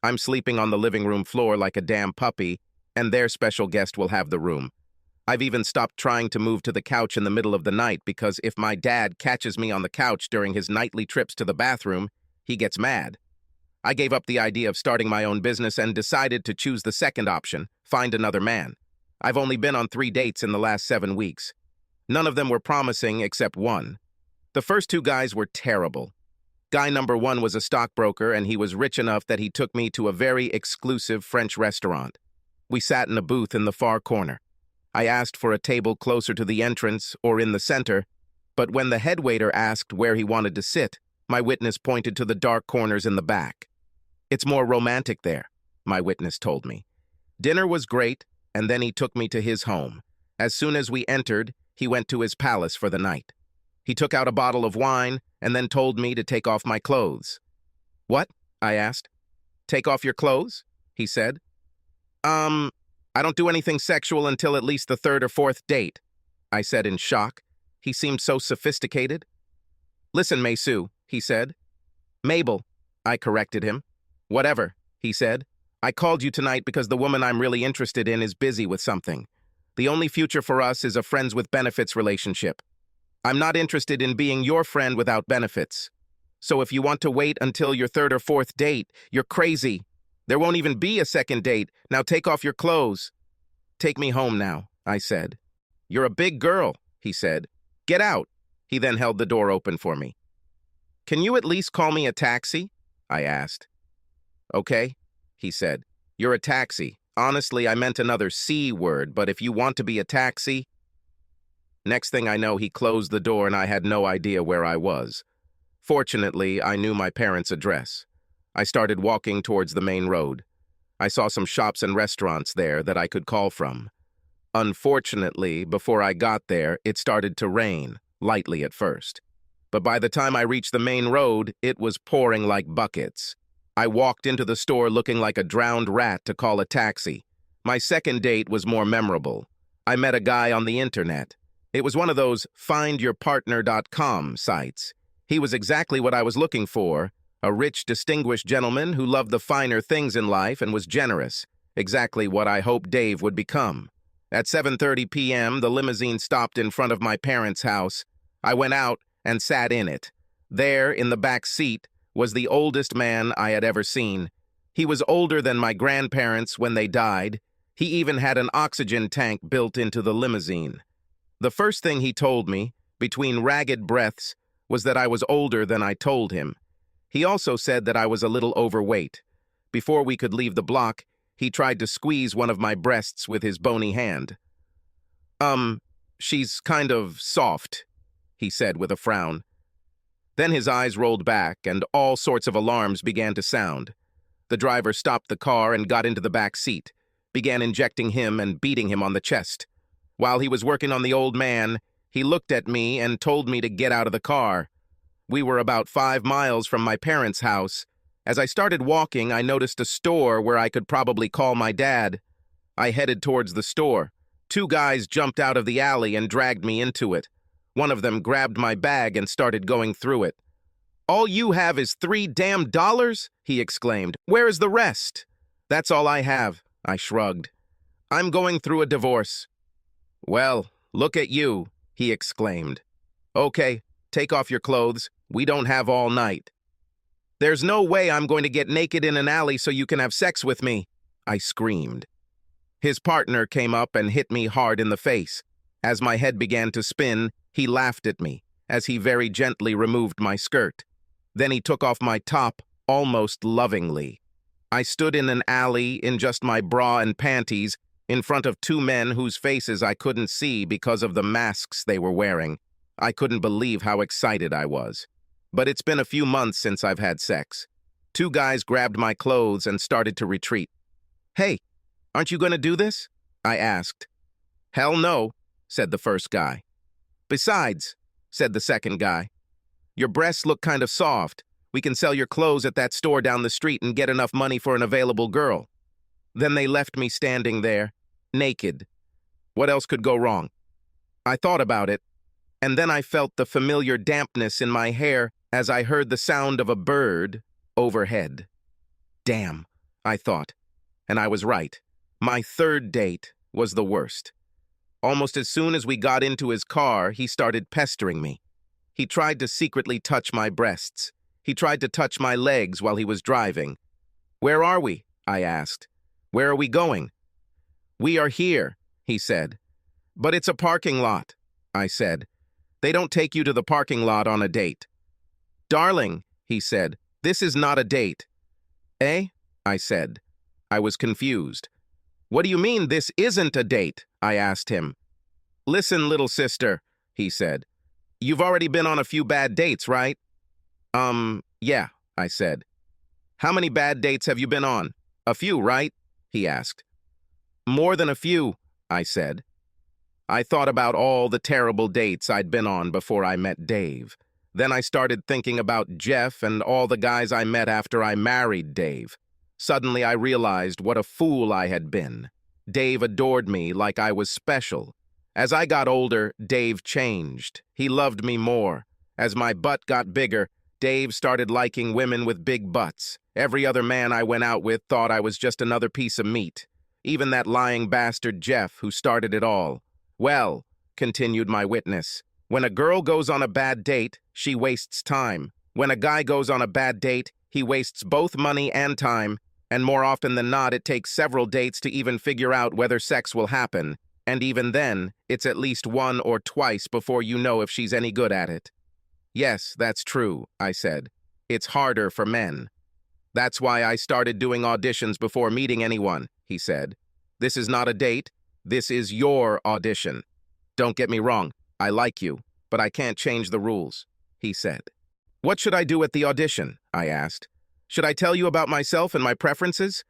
I'm sleeping on the living room floor like a damn puppy, and their special guest will have the room. I've even stopped trying to move to the couch in the middle of the night because if my dad catches me on the couch during his nightly trips to the bathroom, he gets mad. I gave up the idea of starting my own business and decided to choose the second option, find another man. I've only been on 3 dates in the last 7 weeks. None of them were promising except one. The first 2 guys were terrible. Guy number 1 was a stockbroker, and he was rich enough that he took me to a very exclusive French restaurant. We sat in a booth in the far corner. I asked for a table closer to the entrance or in the center, but when the head waiter asked where he wanted to sit, my witness pointed to the dark corners in the back. It's more romantic there, my witness told me. Dinner was great, and then he took me to his home. As soon as we entered, he went to his palace for the night. He took out a bottle of wine and then told me to take off my clothes. What? I asked. Take off your clothes? He said. I don't do anything sexual until at least the 3rd or 4th date, I said in shock. He seemed so sophisticated. Listen, Maysu, he said. Mabel, I corrected him. Whatever, he said. I called you tonight because the woman I'm really interested in is busy with something. The only future for us is a friends with benefits relationship. I'm not interested in being your friend without benefits. So if you want to wait until your 3rd or 4th date, you're crazy. There won't even be a second date. Now take off your clothes. Take me home now, I said. You're a big girl, he said. Get out. He then held the door open for me. Can you at least call me a taxi? I asked. Okay, he said. You're a taxi. Honestly, I meant another C word, but if you want to be a taxi... Next thing I know, he closed the door and I had no idea where I was. Fortunately, I knew my parents' address. I started walking towards the main road. I saw some shops and restaurants there that I could call from. Unfortunately, before I got there, it started to rain, lightly at first. But by the time I reached the main road, it was pouring like buckets. I walked into the store looking like a drowned rat to call a taxi. My second date was more memorable. I met a guy on the internet. It was one of those findyourpartner.com sites. He was exactly what I was looking for, a rich, distinguished gentleman who loved the finer things in life and was generous, exactly what I hoped Dave would become. At 7:30 p.m., the limousine stopped in front of my parents' house. I went out and sat in it. There, in the back seat, was the oldest man I had ever seen. He was older than my grandparents when they died. He even had an oxygen tank built into the limousine. The first thing he told me, between ragged breaths, was that I was older than I told him. He also said that I was a little overweight. Before we could leave the block, he tried to squeeze one of my breasts with his bony hand. She's kind of soft, he said with a frown. Then his eyes rolled back and all sorts of alarms began to sound. The driver stopped the car and got into the back seat, began injecting him and beating him on the chest. While he was working on the old man, he looked at me and told me to get out of the car. We were about 5 miles from my parents' house. As I started walking, I noticed a store where I could probably call my dad. I headed towards the store. 2 guys jumped out of the alley and dragged me into it. One of them grabbed my bag and started going through it. "All you have is $3 damn dollars?" he exclaimed. "Where is the rest?" "That's all I have," I shrugged. "I'm going through a divorce." "Well, look at you," he exclaimed. "Okay, take off your clothes. We don't have all night." "There's no way I'm going to get naked in an alley so you can have sex with me," I screamed. His partner came up and hit me hard in the face. As my head began to spin, he laughed at me as he very gently removed my skirt. Then he took off my top, almost lovingly. I stood in an alley in just my bra and panties in front of two men whose faces I couldn't see because of the masks they were wearing. I couldn't believe how excited I was. But it's been a few months since I've had sex. Two guys grabbed my clothes and started to retreat. "Hey, aren't you going to do this?" I asked. "Hell no," said the first guy. "Besides," said the second guy, "your breasts look kind of soft. We can sell your clothes at that store down the street and get enough money for an available girl." Then they left me standing there, naked. What else could go wrong? I thought about it, and then I felt the familiar dampness in my hair as I heard the sound of a bird overhead. Damn, I thought, and I was right. My third date was the worst. Almost as soon as we got into his car, he started pestering me. He tried to secretly touch my breasts. He tried to touch my legs while he was driving. "Where are we?" I asked. "Where are we going?" "We are here," he said. "But it's a parking lot," I said. "They don't take you to the parking lot on a date." "Darling," he said, "this is not a date." "Eh?" I said. I was confused. "What do you mean this isn't a date?" I asked him. "Listen, little sister," he said. "You've already been on a few bad dates, right?" Yeah, I said. "How many bad dates have you been on? A few, right?" he asked. "More than a few," I said. I thought about all the terrible dates I'd been on before I met Dave. Then I started thinking about Jeff and all the guys I met after I married Dave. Suddenly I realized what a fool I had been. Dave adored me like I was special. As I got older, Dave changed. He loved me more. As my butt got bigger, Dave started liking women with big butts. Every other man I went out with thought I was just another piece of meat. Even that lying bastard Jeff, who started it all. "Well," continued my witness, "when a girl goes on a bad date, she wastes time. When a guy goes on a bad date, he wastes both money and time, and more often than not, it takes several dates to even figure out whether sex will happen. And even then, it's at least one or twice before you know if she's any good at it." "Yes, that's true," I said. "It's harder for men." "That's why I started doing auditions before meeting anyone," he said. "This is not a date. This is your audition. Don't get me wrong, I like you, but I can't change the rules," he said. "What should I do at the audition?" I asked. "Should I tell you about myself and my preferences?"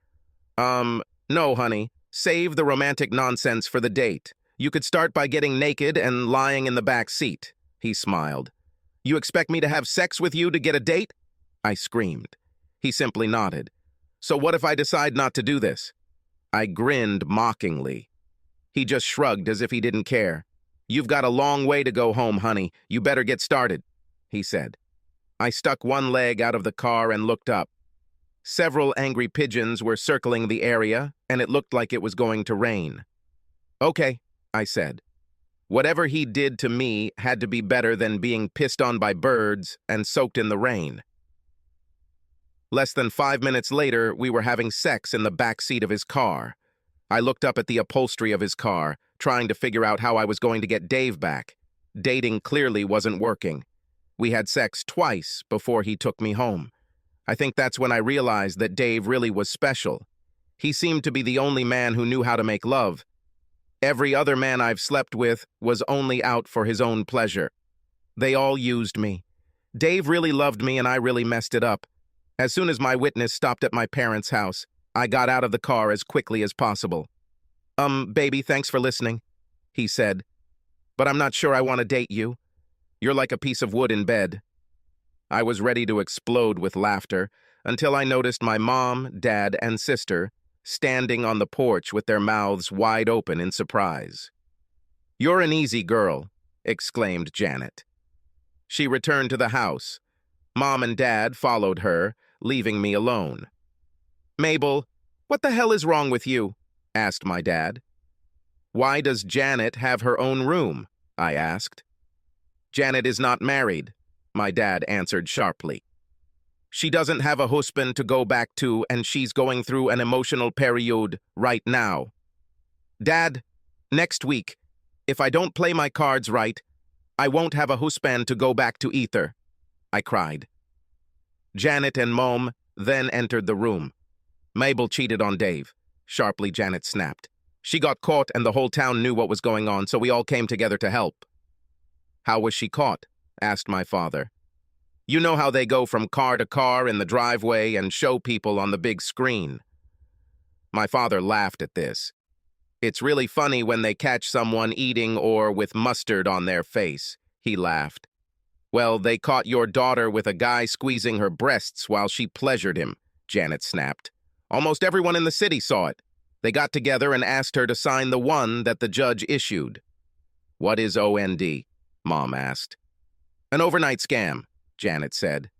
No, honey. Save the romantic nonsense for the date. You could start by getting naked and lying in the back seat," he smiled. "You expect me to have sex with you to get a date?" I screamed. He simply nodded. "So what if I decide not to do this?" I grinned mockingly. He just shrugged as if he didn't care. "You've got a long way to go home, honey. You better get started," he said. I stuck one leg out of the car and looked up. Several angry pigeons were circling the area, and it looked like it was going to rain. "Okay," I said. Whatever he did to me had to be better than being pissed on by birds and soaked in the rain. Less than 5 minutes later, we were having sex in the back seat of his car. I looked up at the upholstery of his car, trying to figure out how I was going to get Dave back. Dating clearly wasn't working. We had sex twice before he took me home. I think that's when I realized that Dave really was special. He seemed to be the only man who knew how to make love. Every other man I've slept with was only out for his own pleasure. They all used me. Dave really loved me and I really messed it up. As soon as my witness stopped at my parents' house, I got out of the car as quickly as possible. Baby, thanks for listening," he said. "But I'm not sure I want to date you. You're like a piece of wood in bed." I was ready to explode with laughter until I noticed my mom, dad, and sister standing on the porch with their mouths wide open in surprise. "You're an easy girl," exclaimed Janet. She returned to the house. Mom and Dad followed her, leaving me alone. "Mabel, what the hell is wrong with you?" asked my dad. "Why does Janet have her own room?" I asked. "Janet is not married," my dad answered sharply. "She doesn't have a husband to go back to, and she's going through an emotional period right now. Dad, next week, if I don't play my cards right, I won't have a husband to go back to either," I cried. Janet and Mom then entered the room. Mabel cheated on Dave, sharply Janet snapped. She got caught and the whole town knew what was going on, so we all came together to help. How was she caught? Asked my father. You know how they go from car to car in the driveway and show people on the big screen. My father laughed at this. It's really funny when they catch someone eating or with mustard on their face, he laughed. Well, they caught your daughter with a guy squeezing her breasts while she pleasured him, Janet snapped. Almost everyone in the city saw it. They got together and asked her to sign the one that the judge issued. What is OND? Mom asked. An overnight scam, Janet said.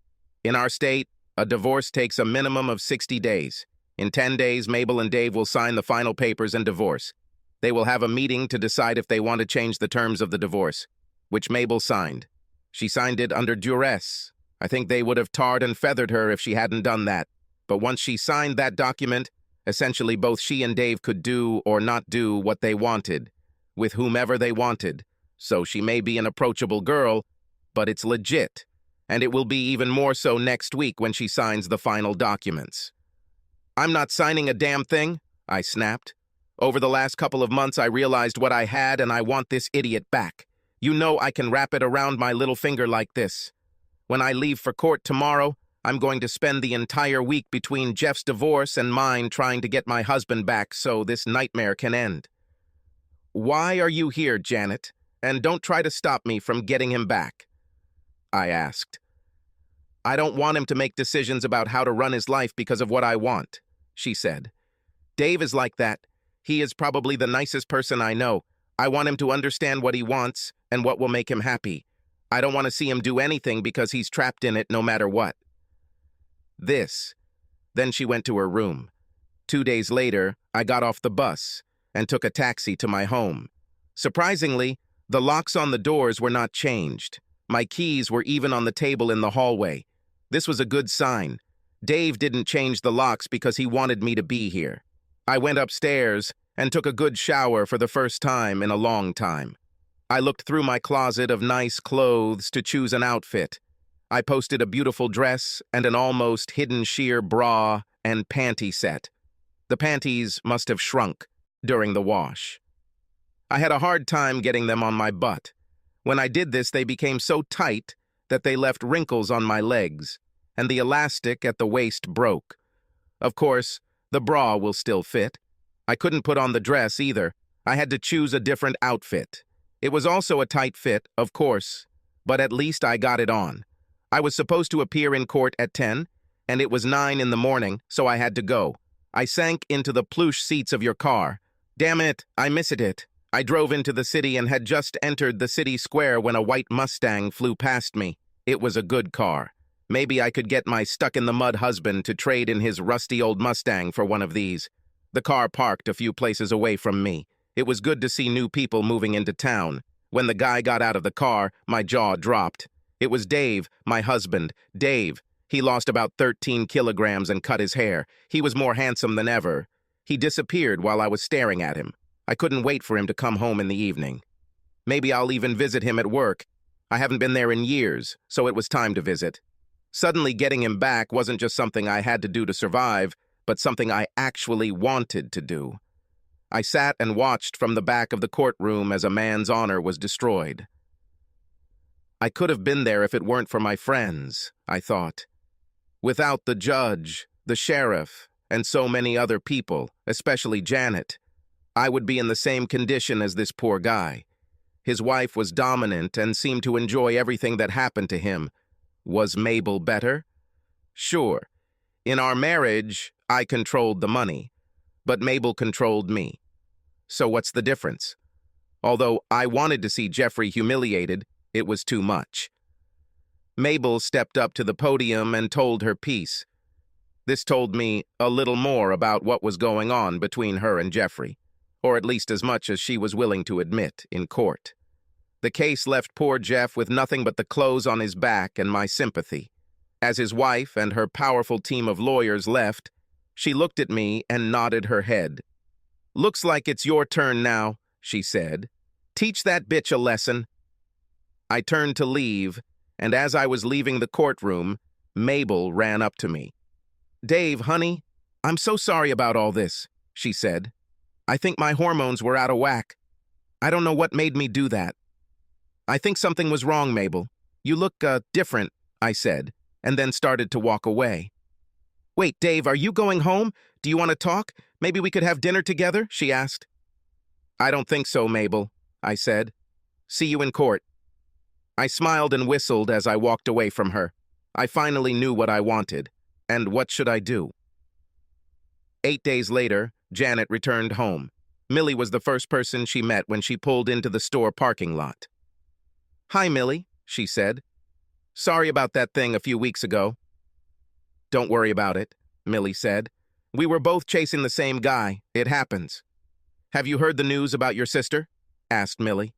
In our state, a divorce takes a minimum of 60 days. In 10 days, Mabel and Dave will sign the final papers and divorce. They will have a meeting to decide if they want to change the terms of the divorce, which Mabel signed. She signed it under duress. I think they would have tarred and feathered her if she hadn't done that. But once she signed that document, essentially both she and Dave could do or not do what they wanted, with whomever they wanted. So she may be an approachable girl, but it's legit, and it will be even more so next week when she signs the final documents. I'm not signing a damn thing, I snapped. Over the last couple of months, I realized what I had, and I want this idiot back. You know I can wrap it around my little finger like this. When I leave for court tomorrow, I'm going to spend the entire week between Jeff's divorce and mine trying to get my husband back so this nightmare can end. Why are you here, Janet? And don't try to stop me from getting him back, I asked. I don't want him to make decisions about how to run his life because of what I want, she said. Dave is like that. He is probably the nicest person I know. I want him to understand what he wants and what will make him happy. I don't want to see him do anything because he's trapped in it no matter what. Then she went to her room. 2 days later, I got off the bus and took a taxi to my home. Surprisingly, the locks on the doors were not changed. My keys were even on the table in the hallway. This was a good sign. Dave didn't change the locks because he wanted me to be here. I went upstairs and took a good shower for the first time in a long time. I looked through my closet of nice clothes to choose an outfit. I posted a beautiful dress and an almost hidden sheer bra and panty set. The panties must have shrunk during the wash. I had a hard time getting them on my butt. When I did this, they became so tight that they left wrinkles on my legs, and the elastic at the waist broke. Of course, the bra will still fit. I couldn't put on the dress either. I had to choose a different outfit. It was also a tight fit, of course, but at least I got it on. I was supposed to appear in court at 10, and it was 9 in the morning, so I had to go. I sank into the plush seats of your car. Damn it, I missed it. I drove into the city and had just entered the city square when a white Mustang flew past me. It was a good car. Maybe I could get my stuck-in-the-mud husband to trade in his rusty old Mustang for one of these. The car parked a few places away from me. It was good to see new people moving into town. When the guy got out of the car, my jaw dropped. It was Dave, my husband. Dave. He lost about 13 kilograms and cut his hair. He was more handsome than ever. He disappeared while I was staring at him. I couldn't wait for him to come home in the evening. Maybe I'll even visit him at work. I haven't been there in years, so it was time to visit. Suddenly getting him back wasn't just something I had to do to survive, but something I actually wanted to do. I sat and watched from the back of the courtroom as a man's honor was destroyed. I could have been there if it weren't for my friends, I thought. Without the judge, the sheriff, and so many other people, especially Janet, I would be in the same condition as this poor guy. His wife was dominant and seemed to enjoy everything that happened to him. Was Mabel better? Sure. In our marriage, I controlled the money, but Mabel controlled me. So what's the difference? Although I wanted to see Jeffrey humiliated, it was too much. Mabel stepped up to the podium and told her piece. This told me a little more about what was going on between her and Jeffrey, or at least as much as she was willing to admit in court. The case left poor Jeff with nothing but the clothes on his back and my sympathy. As his wife and her powerful team of lawyers left, she looked at me and nodded her head. "Looks like it's your turn now," she said. "Teach that bitch a lesson." I turned to leave, and as I was leaving the courtroom, Mabel ran up to me. "Dave, honey, I'm so sorry about all this, she said. I think my hormones were out of whack. I don't know what made me do that. I think something was wrong, Mabel. You look, different, I said, and then started to walk away. Wait, Dave, are you going home? Do you want to talk? Maybe we could have dinner together? She asked. I don't think so, Mabel, I said. See you in court. I smiled and whistled as I walked away from her. I finally knew what I wanted. And what should I do? 8 days later, Janet returned home. Millie was the first person she met when she pulled into the store parking lot. Hi, Millie, she said. Sorry about that thing a few weeks ago. Don't worry about it, Millie said. We were both chasing the same guy. It happens. Have you heard the news about your sister? Asked Millie.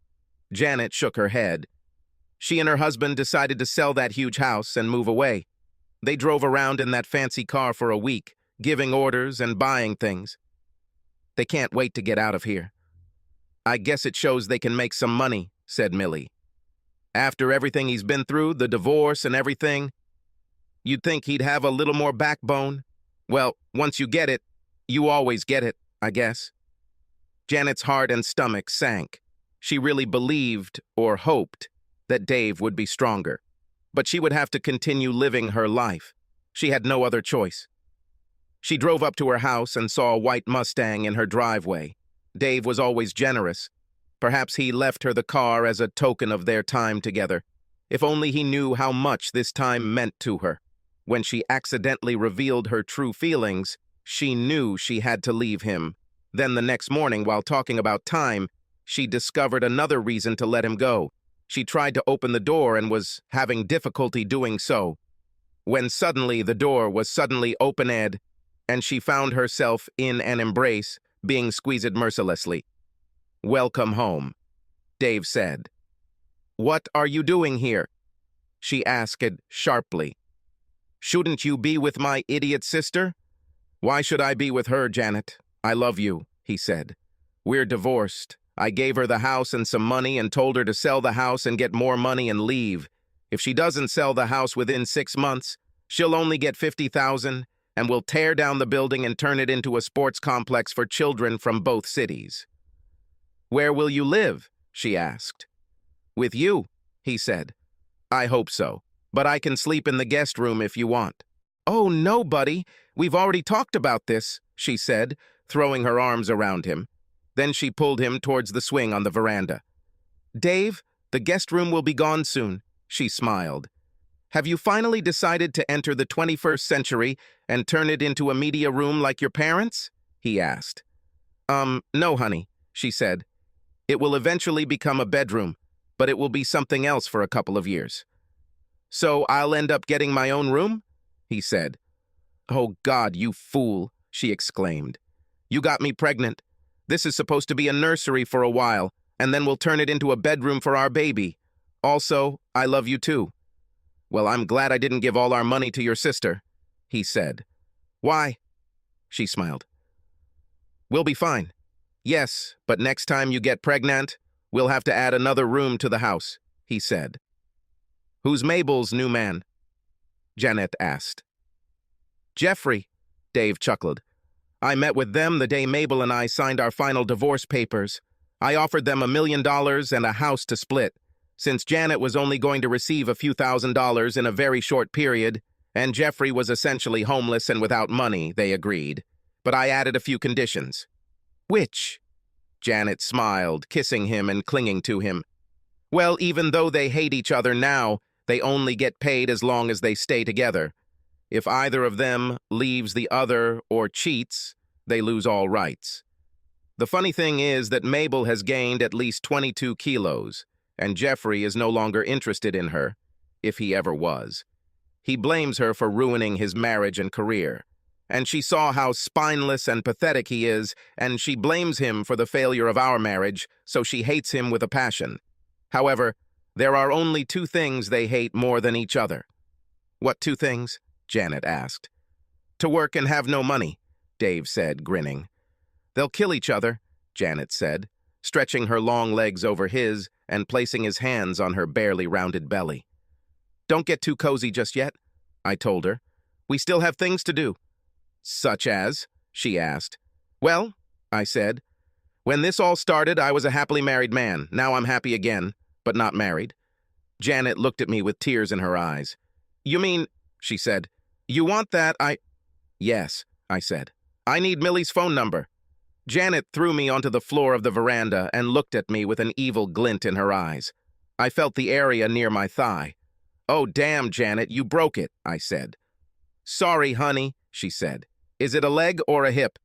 Janet shook her head. She and her husband decided to sell that huge house and move away. They drove around in that fancy car for a week, giving orders and buying things. They can't wait to get out of here. I guess it shows they can make some money, said Millie. After everything he's been through, the divorce and everything, you'd think he'd have a little more backbone. Well, once you get it, you always get it, I guess. Janet's heart and stomach sank. She really believed, or hoped, that Dave would be stronger. But she would have to continue living her life. She had no other choice. She drove up to her house and saw a white Mustang in her driveway. Dave was always generous. Perhaps he left her the car as a token of their time together. If only he knew how much this time meant to her. When she accidentally revealed her true feelings, she knew she had to leave him. Then the next morning, while talking about time, she discovered another reason to let him go. She tried to open the door and was having difficulty doing so. When suddenly the door was suddenly opened, and she found herself in an embrace, being squeezed mercilessly. Welcome home, Dave said. What are you doing here? She asked sharply. Shouldn't you be with my idiot sister? Why should I be with her, Janet? I love you, he said. We're divorced. I gave her the house and some money and told her to sell the house and get more money and leave. If she doesn't sell the house within 6 months, she'll only get $50,000 and we'll tear down the building and turn it into a sports complex for children from both cities. Where will you live? She asked. With you, he said. I hope so, but I can sleep in the guest room if you want. Oh, no, buddy. We've already talked about this, she said, throwing her arms around him. Then she pulled him towards the swing on the veranda. Dave, the guest room will be gone soon, she smiled. Have you finally decided to enter the 21st century and turn it into a media room like your parents? He asked. No, honey, she said. It will eventually become a bedroom, but it will be something else for a couple of years. So I'll end up getting my own room? He said. Oh, God, you fool, she exclaimed. You got me pregnant. This is supposed to be a nursery for a while, and then we'll turn it into a bedroom for our baby. Also, I love you too. Well, I'm glad I didn't give all our money to your sister, he said. Why? She smiled. We'll be fine. Yes, but next time you get pregnant, we'll have to add another room to the house, he said. Who's Mabel's new man? Janet asked. Jeffrey, Dave chuckled. I met with them the day Mabel and I signed our final divorce papers. I offered them $1 million and a house to split. Since Janet was only going to receive a few $1,000s in a very short period, and Jeffrey was essentially homeless and without money, they agreed. But I added a few conditions. Which? Janet smiled, kissing him and clinging to him. Well, even though they hate each other now, they only get paid as long as they stay together. If either of them leaves the other or cheats, they lose all rights. The funny thing is that Mabel has gained at least 22 kilos, and Jeffrey is no longer interested in her, if he ever was. He blames her for ruining his marriage and career, and she saw how spineless and pathetic he is, and she blames him for the failure of our marriage, so she hates him with a passion. However, there are only 2 things they hate more than each other. What 2 things? Janet asked. To work and have no money, Dave said, grinning. They'll kill each other, Janet said, stretching her long legs over his and placing his hands on her barely rounded belly. Don't get too cozy just yet, I told her. We still have things to do. Such as? She asked. Well, I said, when this all started, I was a happily married man. Now I'm happy again, but not married. Janet looked at me with tears in her eyes. You mean, she said, you want that Yes, I said. I need Millie's phone number. Janet threw me onto the floor of the veranda and looked at me with an evil glint in her eyes. I felt the area near my thigh. Oh, damn, Janet, you broke it, I said. Sorry, honey, she said. Is it a leg or a hip?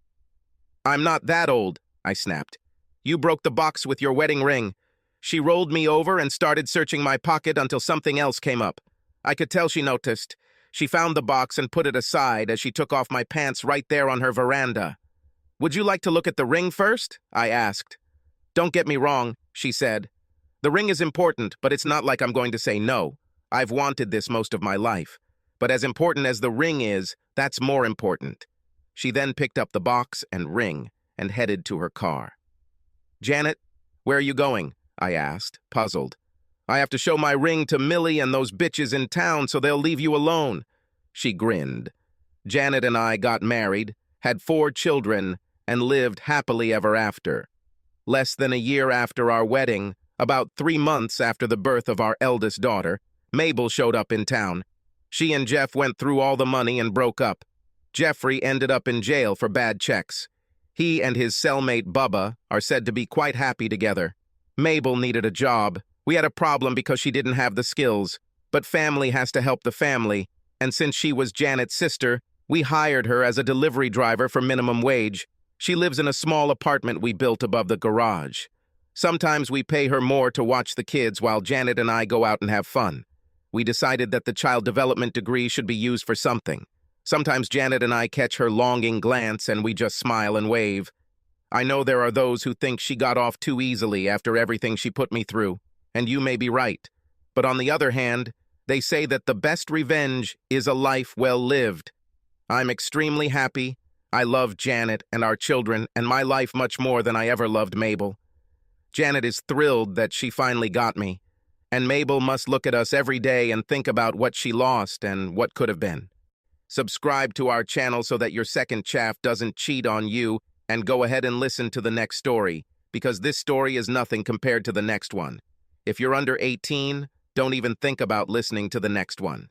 I'm not that old, I snapped. You broke the box with your wedding ring. She rolled me over and started searching my pocket until something else came up. I could tell she noticed. She found the box and put it aside as she took off my pants right there on her veranda. Would you like to look at the ring first? I asked. Don't get me wrong, she said. The ring is important, but it's not like I'm going to say no. I've wanted this most of my life. But as important as the ring is, that's more important. She then picked up the box and ring and headed to her car. Janet, where are you going? I asked, puzzled. I have to show my ring to Millie and those bitches in town so they'll leave you alone. She grinned. Janet and I got married, had 4 children, and lived happily ever after. Less than a year after our wedding, about 3 months after the birth of our eldest daughter, Mabel showed up in town. She and Jeff went through all the money and broke up. Jeffrey ended up in jail for bad checks. He and his cellmate Bubba are said to be quite happy together. Mabel needed a job. We had a problem because she didn't have the skills. But family has to help the family, and since she was Janet's sister, we hired her as a delivery driver for minimum wage. She lives in a small apartment we built above the garage. Sometimes we pay her more to watch the kids while Janet and I go out and have fun. We decided that the child development degree should be used for something. Sometimes Janet and I catch her longing glance and we just smile and wave. I know there are those who think she got off too easily after everything she put me through, and you may be right. But on the other hand, they say that the best revenge is a life well lived. I'm extremely happy. I love Janet and our children and my life much more than I ever loved Mabel. Janet is thrilled that she finally got me, and Mabel must look at us every day and think about what she lost and what could have been. Subscribe to our channel so that your second chaff doesn't cheat on you, and go ahead and listen to the next story, because this story is nothing compared to the next one. If you're under 18, don't even think about listening to the next one.